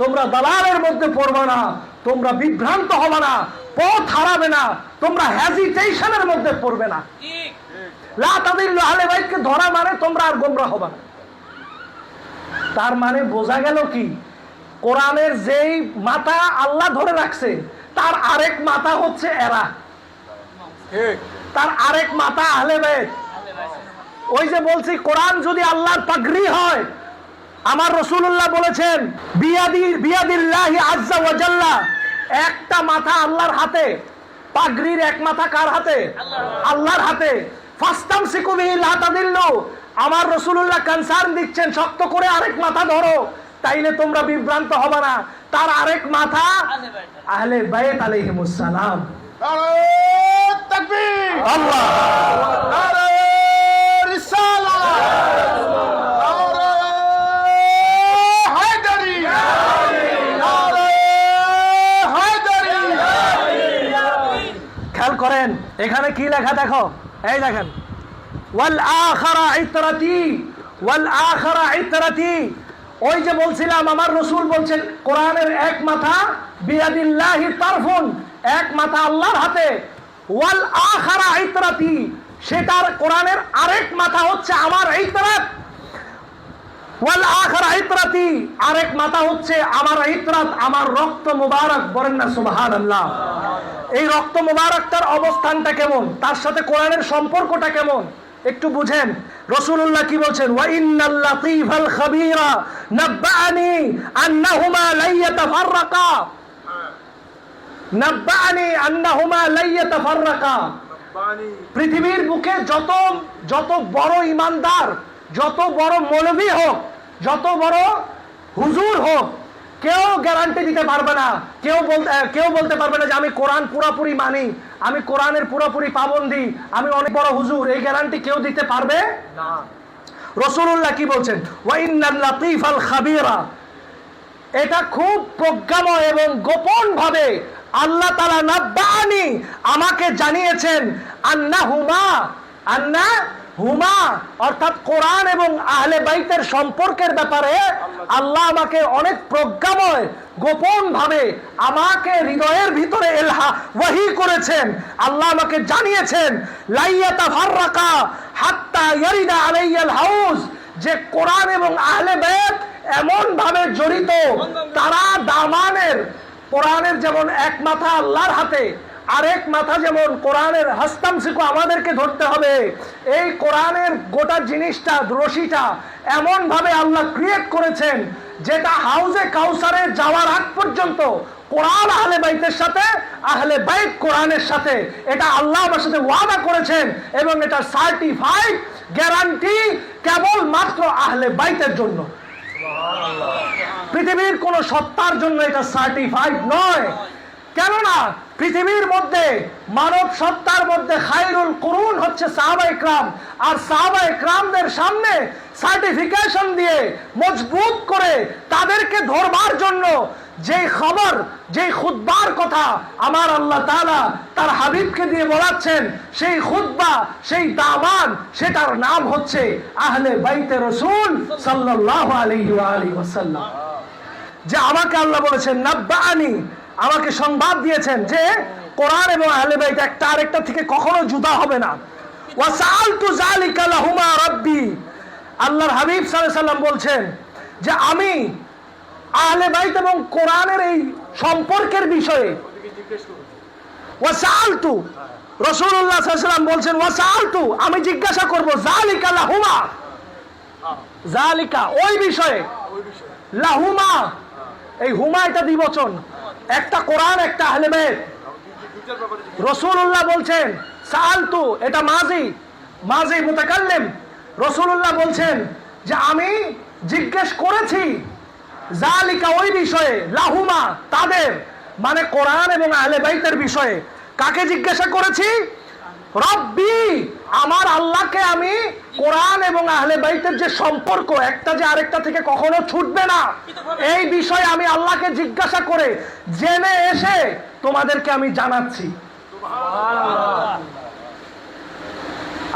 তোমরা দালালের মধ্যে পড়বে না, তোমরা বিভ্রান্ত হবে না, পথ হারাবে না, তোমরা হেজিটেশনের মধ্যে পড়বে না। লা তাদিল্লু, আহলে বাইতকে ধরা মানে তোমরা আর গোমরাহ হবে না। তার মানে বোঝা গেল কি, কোরআনের যেই মাথা আল্লাহ ধরে রাখছে তার আরেক মাথা হচ্ছে এরা, তার আরেক মাথা আহলে বাইত। ওই যে বলছি কোরআন যদি আল্লাহর পাগড়ি হয়, আমার রাসূলুল্লাহ বলেছেন বিয়াদিল্লাহি আযজা ওয়া জাল্লা, একটা মাথা আল্লাহর হাতে, পাগড়ির এক মাথা কার হাতে? আল্লাহর হাতে। ফাস্তামসিকু বিহি লা তাদিল্লু, আমার রাসূলুল্লাহ কনসার্ন দিচ্ছেন শক্ত করে আরেক মাথা ধরো, তাইলে তোমরা বিভ্রান্ত হবে না। তার আরেক মাথা আহলে বাইত আলাইহিমুস সালাম। আল্লাহ খেয়াল করেন এখানে কি লেখা দেখো, এই দেখেন ওয়াল আখিরা ইতরাতি, ওয়াল আখিরা ইতরাতি। ওই যে বলছিলাম আমার রাসূল বলছেন কোরআনের এক মাথা বিয়াদিল্লাহি তারফুন, এক মাথা আল্লাহর হাতে, ওয়াল আখিরা ইতরাতি, সেটার কোরআনের আরেক মাথা হচ্ছে আমার ইতরাত, ওয়াল আখিরা ইতরাতি, আরেক মাথা হচ্ছে আমার ইতরাত, আমার রক্ত মুবারক। বলেন না সুবহানাল্লাহ। এই রক্ত মুবারকটার অবস্থানটা কেমন, তার সাথে কোরআনের সম্পর্কটা কেমন একটু বুঝেন। রাসূলুল্লাহ কি বলছেন? ওয়া ইন্নাল লাতীফাল খাবীরা নাব্বাআনি আন্নাহুমা লা ইয়াতাফাররাকা, নাব্বাআনি আন্নাহুমা লা ইয়াতাফাররাকা। পৃথিবীর বুকে যত বড় ইমানদার, যত বড় মৌলভী হোক, যত বড় হুজুর হোক, কেউ গ্যারান্টি দিতে পারবে না, কেউ বলতে পারবে না যে আমি কোরআন পুরোপুরি মানি, আমি কোরআনের পুরোপুরি পাবন্দি, আমি অনেক বড় হুজুর, এই গ্যারান্টি কেউ দিতে পারবে না। রাসূলুল্লাহ কি বলছেন? ওয়া ইন্নাল লাতীফাল খাবীরা, এটা খুব প্রজ্ঞাময় এবং গোপন ভাবে আল্লাহ তাআলা নাব্বাআনি, আমাকে জানিয়েছেন, আন্নাহুমা অর্থাৎ কোরআন এবং আহলে বাইতের সম্পর্কের ব্যাপারে আল্লাহ আমাকে অনেক প্রজ্ঞাময় গোপন ভাবে আমাকে হৃদয়ের ভিতরে ওয়াহি করেছেন। আল্লাহ আমাকে জানিয়েছেন লা ইয়াতাফাররাকা হাত্তা ইয়ারিদা আলাইয়াল হাউজ, যে কোরআন এবং আহলে বাইত এমন ভাবে জড়িত, তারা দামানের, কোরআনের যেমন এক মাথা আল্লাহর হাতে, আরেক মাথা যেমন কোরআনের হস্তামসিকু আমাদেরকে ধরতে হবে, এই কোরআনের গোটা জিনিসটা, রশিটা এমন ভাবে আল্লাহ ক্রিয়েট করেছেন যেটা হাউজে কাউসারে যাওয়ার আগ পর্যন্ত কোরআন আহলে বাইতের সাথে, আহলে বাইত কোরআনের সাথে, এটা আল্লাহ আমার সাথে ওয়াদা করেছেন এবং এটা সার্টিফাইড গ্যারান্টি কেবল মাত্র আহলে বাইতের জন্য। পৃথিবীর কোন সত্তার জন্য এটা সার্টিফাইড নয়। কেননা পৃথিবীর মধ্যে মানব সত্তার মধ্যে খায়রুল কুরুন হচ্ছে সাহাবা ইকরাম, আর সাহাবা ইকরামদের সামনে সার্টিফিকেশন দিয়ে মজবুত করে তাদেরকে ধরবার জন্য যে খবর, যে খুতবার কথা আমার আল্লাহ তাআলা তার হাবিবকে দিয়ে বলাচ্ছেন, সেই খুতবা, সেই দাওয়ান, সেটার নাম হচ্ছে আহলে বাইতে রাসূল সাল্লাল্লাহু আলাইহি ওয়াসাল্লাম। যে আমাকে আল্লাহ বলেছেন নাব্বাআনি, আমাকে সংবাদ দিয়েছেন যে কোরআন এবং আহলে বাইত একটা আরেকটা থেকে কখনো জুদা হবে না। ওয়াসালতু যালিকা লাহুমা রাব্বি, আল্লাহর হাবিব সাল্লাল্লাহু আলাইহি ওয়াসাল্লাম বলছেন যে আমি আহলে বাইত এবং কোরআনের এই সম্পর্কের বিষয়ে ওয়াসালতু, রাসূলুল্লাহ সাল্লাল্লাহু আলাইহি ওয়াসাল্লাম বলছেন ওয়াসালতু, আমি জিজ্ঞাসা করব, যালিকা লাহুমা, যালিকা ওই বিষয়ে, লাহুমা এই হুমা এটা দ্বিবচন, একটা কোরআন একটা আহলে বাইত। রাসূলুল্লাহ বলছেন সাআলতু, এটা মাজি মুতাকাল্লিম, রাসূলুল্লাহ বলছেন যে আমি জিজ্ঞেস করেছি, যালিকা ওই বিষয়ে, লাহুমা তাদের, মানে কোরআন এবং আহলে বাইতের বিষয়ে। কাকে জিজ্ঞাসা করেছি? রব্বি, আমার আল্লাহকে আমি কোরআন এবং আহলে বাইতের যে সম্পর্ক, একটা যে আরেকটা থেকে কখনো ছুটবে না, এই বিষয়ে আমি আল্লাহকে জিজ্ঞাসা করে জেনে এসে তোমাদেরকে আমি জানাচ্ছি।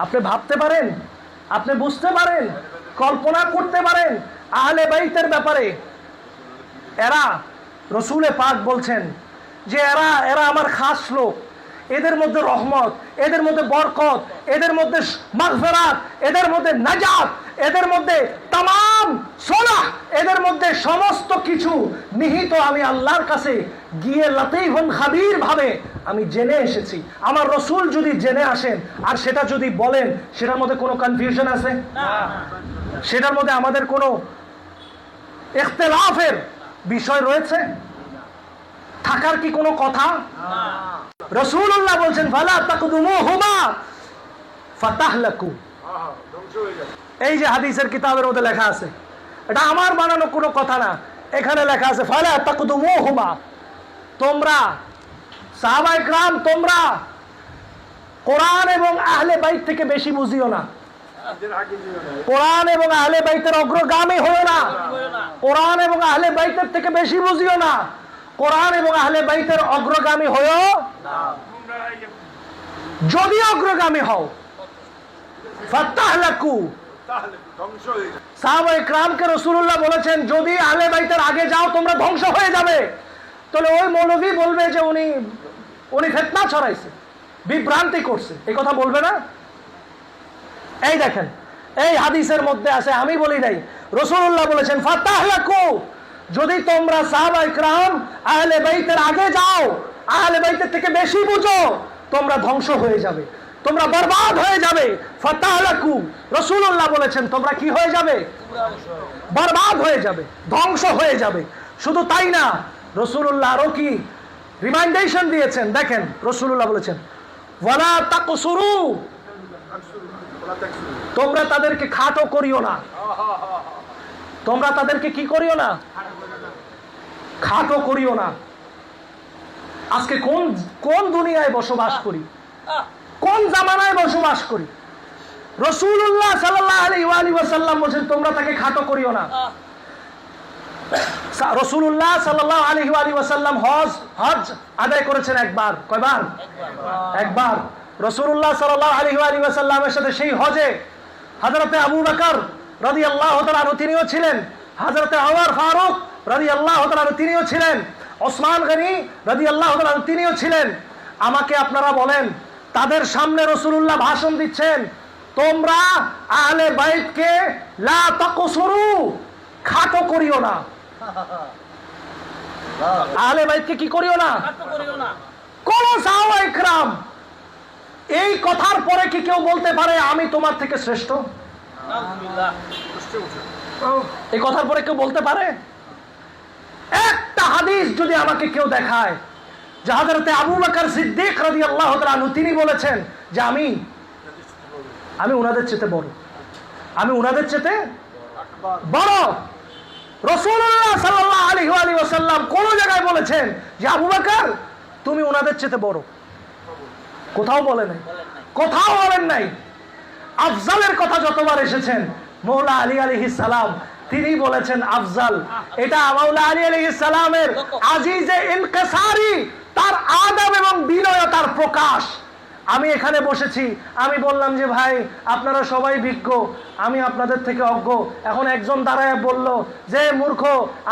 আপনি ভাবতে পারেন, আপনি বুঝতে পারেন, কল্পনা করতে পারেন আহলে বাইতের ব্যাপারে? এরা রসুলে পাক বলছেন যে এরা আমার খাস লোক, এদের মধ্যে রহমত, এদের মধ্যে বরকত, এদের মধ্যে মাগফিরাত, এদের মধ্যে নাজাত, এদের মধ্যে তামাম সলাহ, এদের মধ্যে সমস্ত কিছু নিহিত আমি আল্লাহর কাছে গিয়ে লতীফুন খাবীর ভাবে আমি জেনে এসেছি। আমার রসুল যদি জেনে আসেন আর সেটা যদি বলেন, সেটার মধ্যে কোনো কনফিউশন আছে? সেটার মধ্যে আমাদের কোনো ইখতিলাফের বিষয় রয়েছে? থাকার কি কোনো কথা? রাসূলুল্লাহ বলছেন ফালা তাকদুমুহুমা ফাতাহলাকু। এই যে হাদিসের কিতাবের মধ্যে লেখা আছে, এটা আমার বানানো কোনো কথা না, এখানে লেখা আছে ফালা তাকদুমুহুমা, তোমরা সাহাবায়ে کرام তোমরা কোরআন এবং আহলে বাইত থেকে বেশি বুঝিও না, কোরআন এবং আহলে বাইতের অগ্রগামী হয়ো না, কোরআন এবং আহলে বাইতের থেকে বেশি বুঝিও না, কোরআন এবং আহলে বাইতের অগ্রগামী হয়ো না। যদি অগ্রগামী হও ফাতাহলাকু, সাহাবায়ে کرامকে রাসূলুল্লাহ বলেছেন যদি আহলে বাইতের আগে যাও তোমরা ধ্বংস হয়ে যাবে। তাহলে ওই মৌলভী বলবে যে উনি ফিতনা ছড়াইছে, বিভ্রান্তি করছে, এই কথা বলবে না? এই দেখেন, এই হাদিসের মধ্যে আছে, আমি বলি নাই, রাসূলুল্লাহ বলেছেন ফাতাহলাকু, যদি তোমরা সাহাবায়ে کرام আহলে বাইতের আগে যাও, আহলে বাইতের থেকে বেশি বুঝো, তোমরা ধ্বংস হয়ে যাবে, তোমরা বরবাদ হয়ে যাবে। ফাতাহলাকু, রাসূলুল্লাহ বলেছেন তোমরা কি হয়ে যাবে? বরবাদ হয়ে যাবে, ধ্বংস হয়ে যাবে। শুধু তাই না, রাসূলুল্লাহ আরো কি রিমাইন্ডেশন দিয়েছেন, দেখেন রাসূলুল্লাহ বলেছেন ওয়ালা তাকসুরু, তোমরা তাদেরকে খাটো করিও না, তোমরা তাদেরকে কি করিও না? খাটো করিও না। আজকে কোন দুনিয়ায় বসবাস করি, কোন জামানায় বসবাস করি? রাসূলুল্লাহ সাল্লাল্লাহু আলাইহি ওয়াসাল্লাম বলেন তোমরা তাকে খাটো করিও না। রাসূলুল্লাহ সাল্লাল্লাহু আলাইহি ওয়াসাল্লাম হজ আদায় করেছেন একবার, কয়বার? একবার। রাসূলুল্লাহ সাল্লাল্লাহু আলাইহি ওয়াসাল্লামের সাথে সেই হজে হযরতে আবু বকর রাদিয়াল্লাহু তাআলা আনহু তিনিও ছিলেন, হযরতে ওমর ফারুক রাদিয়াল্লাহু তাআলা আনহু তিনিও ছিলেন, ওসমান গনি রাদিয়াল্লাহু তাআলা আনহু তিনিও ছিলেন। আমাকে আপনারা বলেন, তাদের সামনে রাসূলুল্লাহ ভাষণ দিচ্ছেন তোমরা আহলে বাইতকে লা তাকসুরু, খাটো করিও না। আহলে বাইতকে কি করিও না? কোন সাহাবায়ে کرام এই কথার পরে কি কেউ বলতে পারে আমি তোমার থেকে শ্রেষ্ঠ? এই কথার পরে কেউ বলতে পারে? একটা হাদিস যদি আমাকে কেউ দেখায় যে হযরতে আবু বকর সিদ্দিক রাদিয়াল্লাহু তাআলা আনহু তিনি বলেছেন যে আমি উনাদের চেয়ে বড়, আমি উনাদের চেয়ে বড়। রাসূলুল্লাহ সাল্লাল্লাহু আলাইহি ওয়াসাল্লাম কোন জায়গায় বলেছেন যে আবু বকর তুমি উনাদের চেয়ে বড়? কোথাও বলে নাই, কোথাও বলেন নাই। আফজালের কথা যতবার এসেছেন মৌলা আলী আলাইহিস সালাম তিনি বলেছেন আফজাল, এটা মৌলা আলী আলাইহিস সালামের আজিজে ইনকিসারি, তার আদব এবং বিনয়তার প্রকাশ। আমি এখানে বসেছি, আমি বললাম যে ভাই আপনারা সবাই বিজ্ঞ, আমি আপনাদের থেকে অজ্ঞ। এখন একজন দাঁড়ায় বলল যে মূর্খ,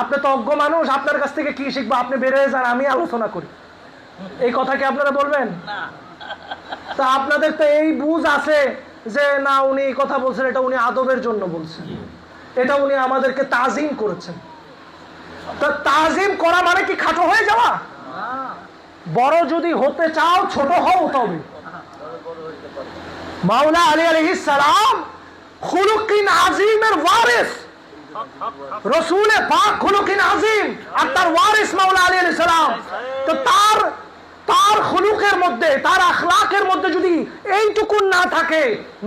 আপনি তো অজ্ঞ মানুষ, আপনার কাছ থেকে কি শিখবো, আপনি বের হয়ে যান, আমি আলোচনা করি। এই কথা কি আপনারা বলবেন? তা আপনাদের তো এই বুঝ আছে যে না উনি এই কথা বলছেন এটা উনি আদবের জন্য বলছেন, এটা উনি আমাদেরকে তাজিম করেছেন। তা তাজিম করা মানে কি খাটো হয়ে যাওয়া? বড় যদি হতে চাও ছোট হও তবে। মাওলা আলী আলাইহিস সালাম খুলুকিন আজিমের ওয়ারিস, রাসূলে পাক খুলুকিন আজিম, আর তার ওয়ারিস মাওলা আলী আলাইহিস সালাম। তো তার খুলুকের মধ্যে, তার আখলাকের মধ্যে যদি এইটুকু না থাকে,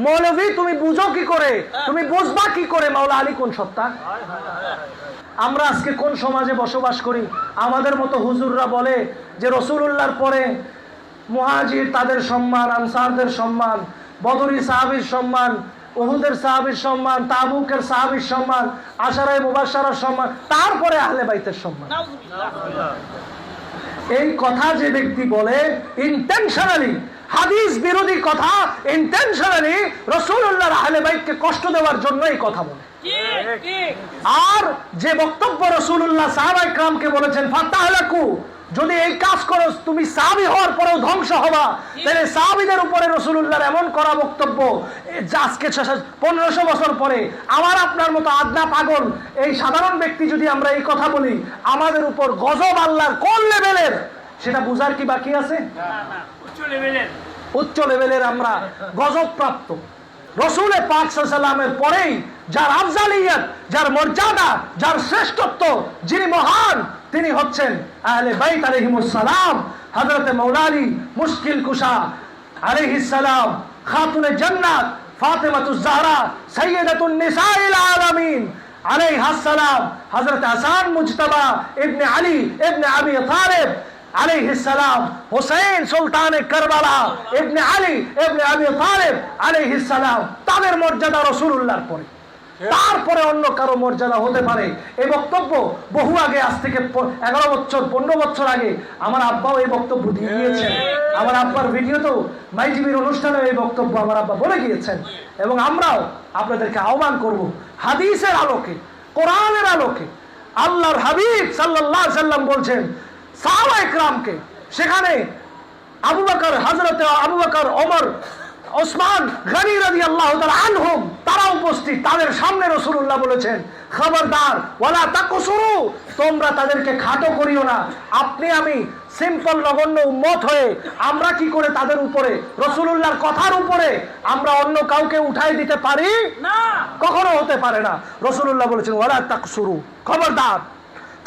মৌলভী তুমি বুঝো কি করে, তুমি বুঝবা কি করে মাওলা আলী কোন সত্তা? আমরা আজকে কোন সমাজে বসবাস করি? আমাদের মতো হুজুররা বলে যে রাসূলুল্লাহর পরে মুহাজির তাদের সম্মান, আনসারদের সম্মান, বদরি সাহাবীর সম্মান, উহুদের সাহাবীর সম্মান, তাবুকের সাহাবীর সম্মান, আশারায়ে মুবাশশারার সম্মান, তারপরে আহলে বাইতের সম্মান। এই কথা যে ব্যক্তি বলে ইন্টেনশনালি হাদিস বিরোধী কথা, ইন্টেনশনালি রাসূলুল্লাহর আহলে বাইতকে কষ্ট দেওয়ার জন্য এই কথা বলে। আর যে বক্তব্য রাসূলুল্লাহ সাহাবায়ে কেরামকে বলেছেন ফাতাহলাকু, যদি এই কাজ করো তুমি সাহাবী হওয়ার পরেও ধ্বংস হবা, তাহলে সাহাবীদের উপরে রাসূলুল্লাহর এমন করা বক্তব্য আজকে 1500 বছর পরে আমার আপনার মতো আদনা পাগল এই সাধারণ ব্যক্তি যদি আমরা এই কথা বলি, আমাদের উপর গজব আল্লাহর কোন লেভেলের সেটা বুঝার কি বাকি আছে? উচ্চ লেভেলের আমরা গজব প্রাপ্ত। রসুল পাক সাল্লাল্লাহু আলাইহি ওয়াসাল্লামের পরেই যার আফজালিয়ত, যার মর্যাদা, যার শ্রেষ্ঠত্ব, যিনি মহান, তিনি হচ্ছেন আহলে বাইত আলাইহিমুস সালাম। হযরত মাওলা আলী মুশকিল কুশা আলাইহিস সালাম, খাতুনে জান্নাত ফাতেমাতুজ জাহরা সাইয়্যিদাতুন নিসাইল আলামিন আলাইহাস সালাম, হযরত হাসান মুজতাবা ইবনে আলী ইবনে আবি তালিব আলাইহিস সালাম, হুসাইন সুলতান কারবালা ইবনে আলী ইবনে আবি তালিব আলাইহিস সালাম, তাদের মর্যাদা রাসূলুল্লাহর পরে, তারপরে অন্য কারো মর্যাদা হতে পারে। এই বক্তব্য বহু আগে, আজ থেকে 11 বছর 15 বছর আগে আমার আব্বাও এই বক্তব্য দিয়ে গিয়েছেন। আমার আব্বার ভিডিওতেও মাইজিবির অনুষ্ঠানে এই বক্তব্য আমার আব্বা বলে গিয়েছেন। এবং আমরাও আপনাদেরকে আহ্বান করব, হাদিসের আলোকে, কোরআনের আলোকে, আল্লাহর হাবিব সাল্লাল্লাহু আলাইহি সাল্লাম বলছেন সাহাবায়ে কেরামকে, সেখানে আবু বকর, হযরত আবু বকর, ওমর, ওসমান গনি রাদিয়াল্লাহু তাআলা আনহুম, তারা উপস্থিত, তাদের সামনে রাসূলুল্লাহ বলেছেন খবরদার ওয়ালা তাকসুরু, তোমরা তাদেরকে খাটো করিও না। আপনি আমি সিম্পল নগণ্য উম্মত হয়ে আমরা কি করে তাদের উপরে, রাসূলুল্লাহর কথার উপরে আমরা অন্য কাউকে উঠাই দিতে পারি না? কখনো হতে পারে না। রাসূলুল্লাহ বলেছেন ওয়ালা তাকসুরু, খবরদার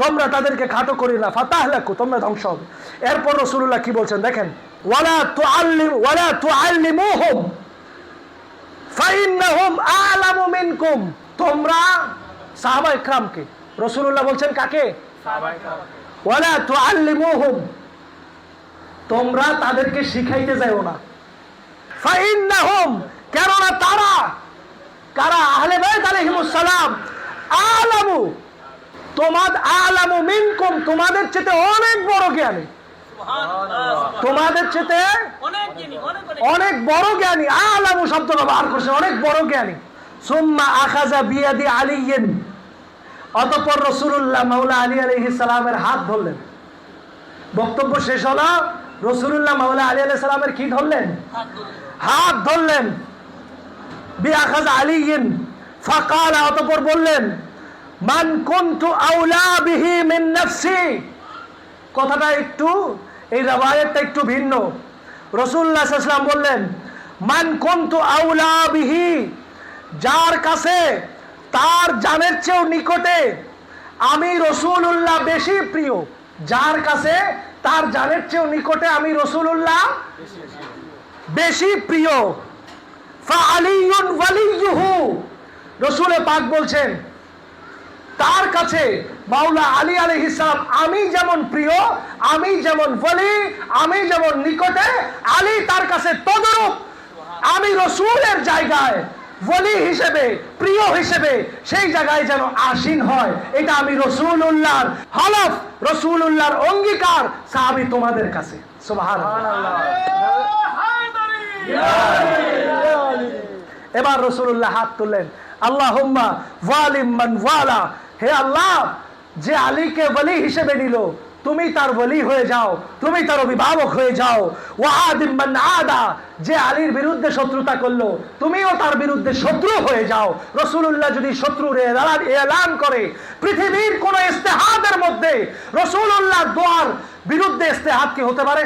তোমরা তাদেরকে খাটো করি না, ফাতাহলাকু, তোমরা ধ্বংস হবে। এরপর রাসূলুল্লাহ কি বলছেন দেখেন, ওয়ালা তুআল্লিমুহুম ফাইন্নাহুম আ'লামু মিনকুম, তোমরা সাহাবায়ে কেরামকে, রাসূলুল্লাহ বলছেন কাকে? সাহাবায়ে কেরাম। ওয়ালা তুআল্লিমুহুম, তোমরা তাদেরকে শিখাইতে যাও না। ফাইন্নাহুম, কেননা তারা কারা? আহলে বাইত আলাইহিমুস সালাম, আ'লামু, আ'লামু মিনকুম, তোমাদের চেয়ে অনেক বড় জ্ঞানী, তোমাদের চেয়ে অনেক বড় জ্ঞানী। আ'লামু শব্দ ব্যবহার করছে, অনেক বড় জ্ঞানী। সুম্মা আখাযা বিয়াদি আলিয়্যিন, অতঃপর রাসূলুল্লাহ মাওলা আলী আলাইহিস সালামের হাত ধরলেন। বক্তব্য শেষ হলো, রাসূলুল্লাহ মাওলা আলী আলাইহিস সালামের কি ধরলেন? হাত ধরলেন। বিআখাযা আলিয়্যিন ফাকালা, অতঃপর বললেন মান কুনতু আওলা বিহি মিন নাফসি। কথাটা একটু, এই riwayatটা একটু ভিন্ন। রাসূলুল্লাহ সাল্লাল্লাহু আলাইহি ওয়াসাল্লাম বললেন মান কুনতু আওলা বিহি, যার কাছে তার জানের চেয়েও নিকটে আমি রাসূলুল্লাহ বেশি প্রিয়, যার কাছে তার জানের চেয়েও নিকটে আমি রাসূলুল্লাহ বেশি প্রিয়। ফা আলিয়ুন ওয়ালিয়ুহু, রাসূল পাক বলছেন তার কাছে মাওলা আলী আলাইহিস সালাম আমি যেমন প্রিয়, আমি যেমন ওলি, আমি যেমন নিকটে, আলী তার কাছে তদরূপ আমি রাসূলের জায়গায় ওলি হিসেবে, প্রিয় হিসেবে সেই জায়গায় যেন আসীন হয়। এটা আমি রাসূলুল্লাহর হলফ, রাসূলুল্লাহর অঙ্গীকার সাহাবী তোমাদের কাছে। সুবহানাল্লাহ। এবার রাসূলুল্লাহ হাত তুললেন, আল্লাহুম্মা ওয়ালিম মান ওয়ালা, হে আল্লাহ যে আলীকে ওলি হিসেবে নিল তুমি তার ওলি হয়ে যাও, তুমি তার অভিভাবক হয়ে যাও। ওয়াদিম মান আদা, যে আলীর বিরুদ্ধে শত্রুতা করলো তুমিও তার বিরুদ্ধে শত্রু হয়ে যাও। রাসূলুল্লাহ যদি শত্রুর এলান করে, পৃথিবীর কোন ইস্তেহাদের মধ্যে রাসূলুল্লাহ দোয়ার বিরুদ্ধে ইস্তেহাদ কি হতে পারে?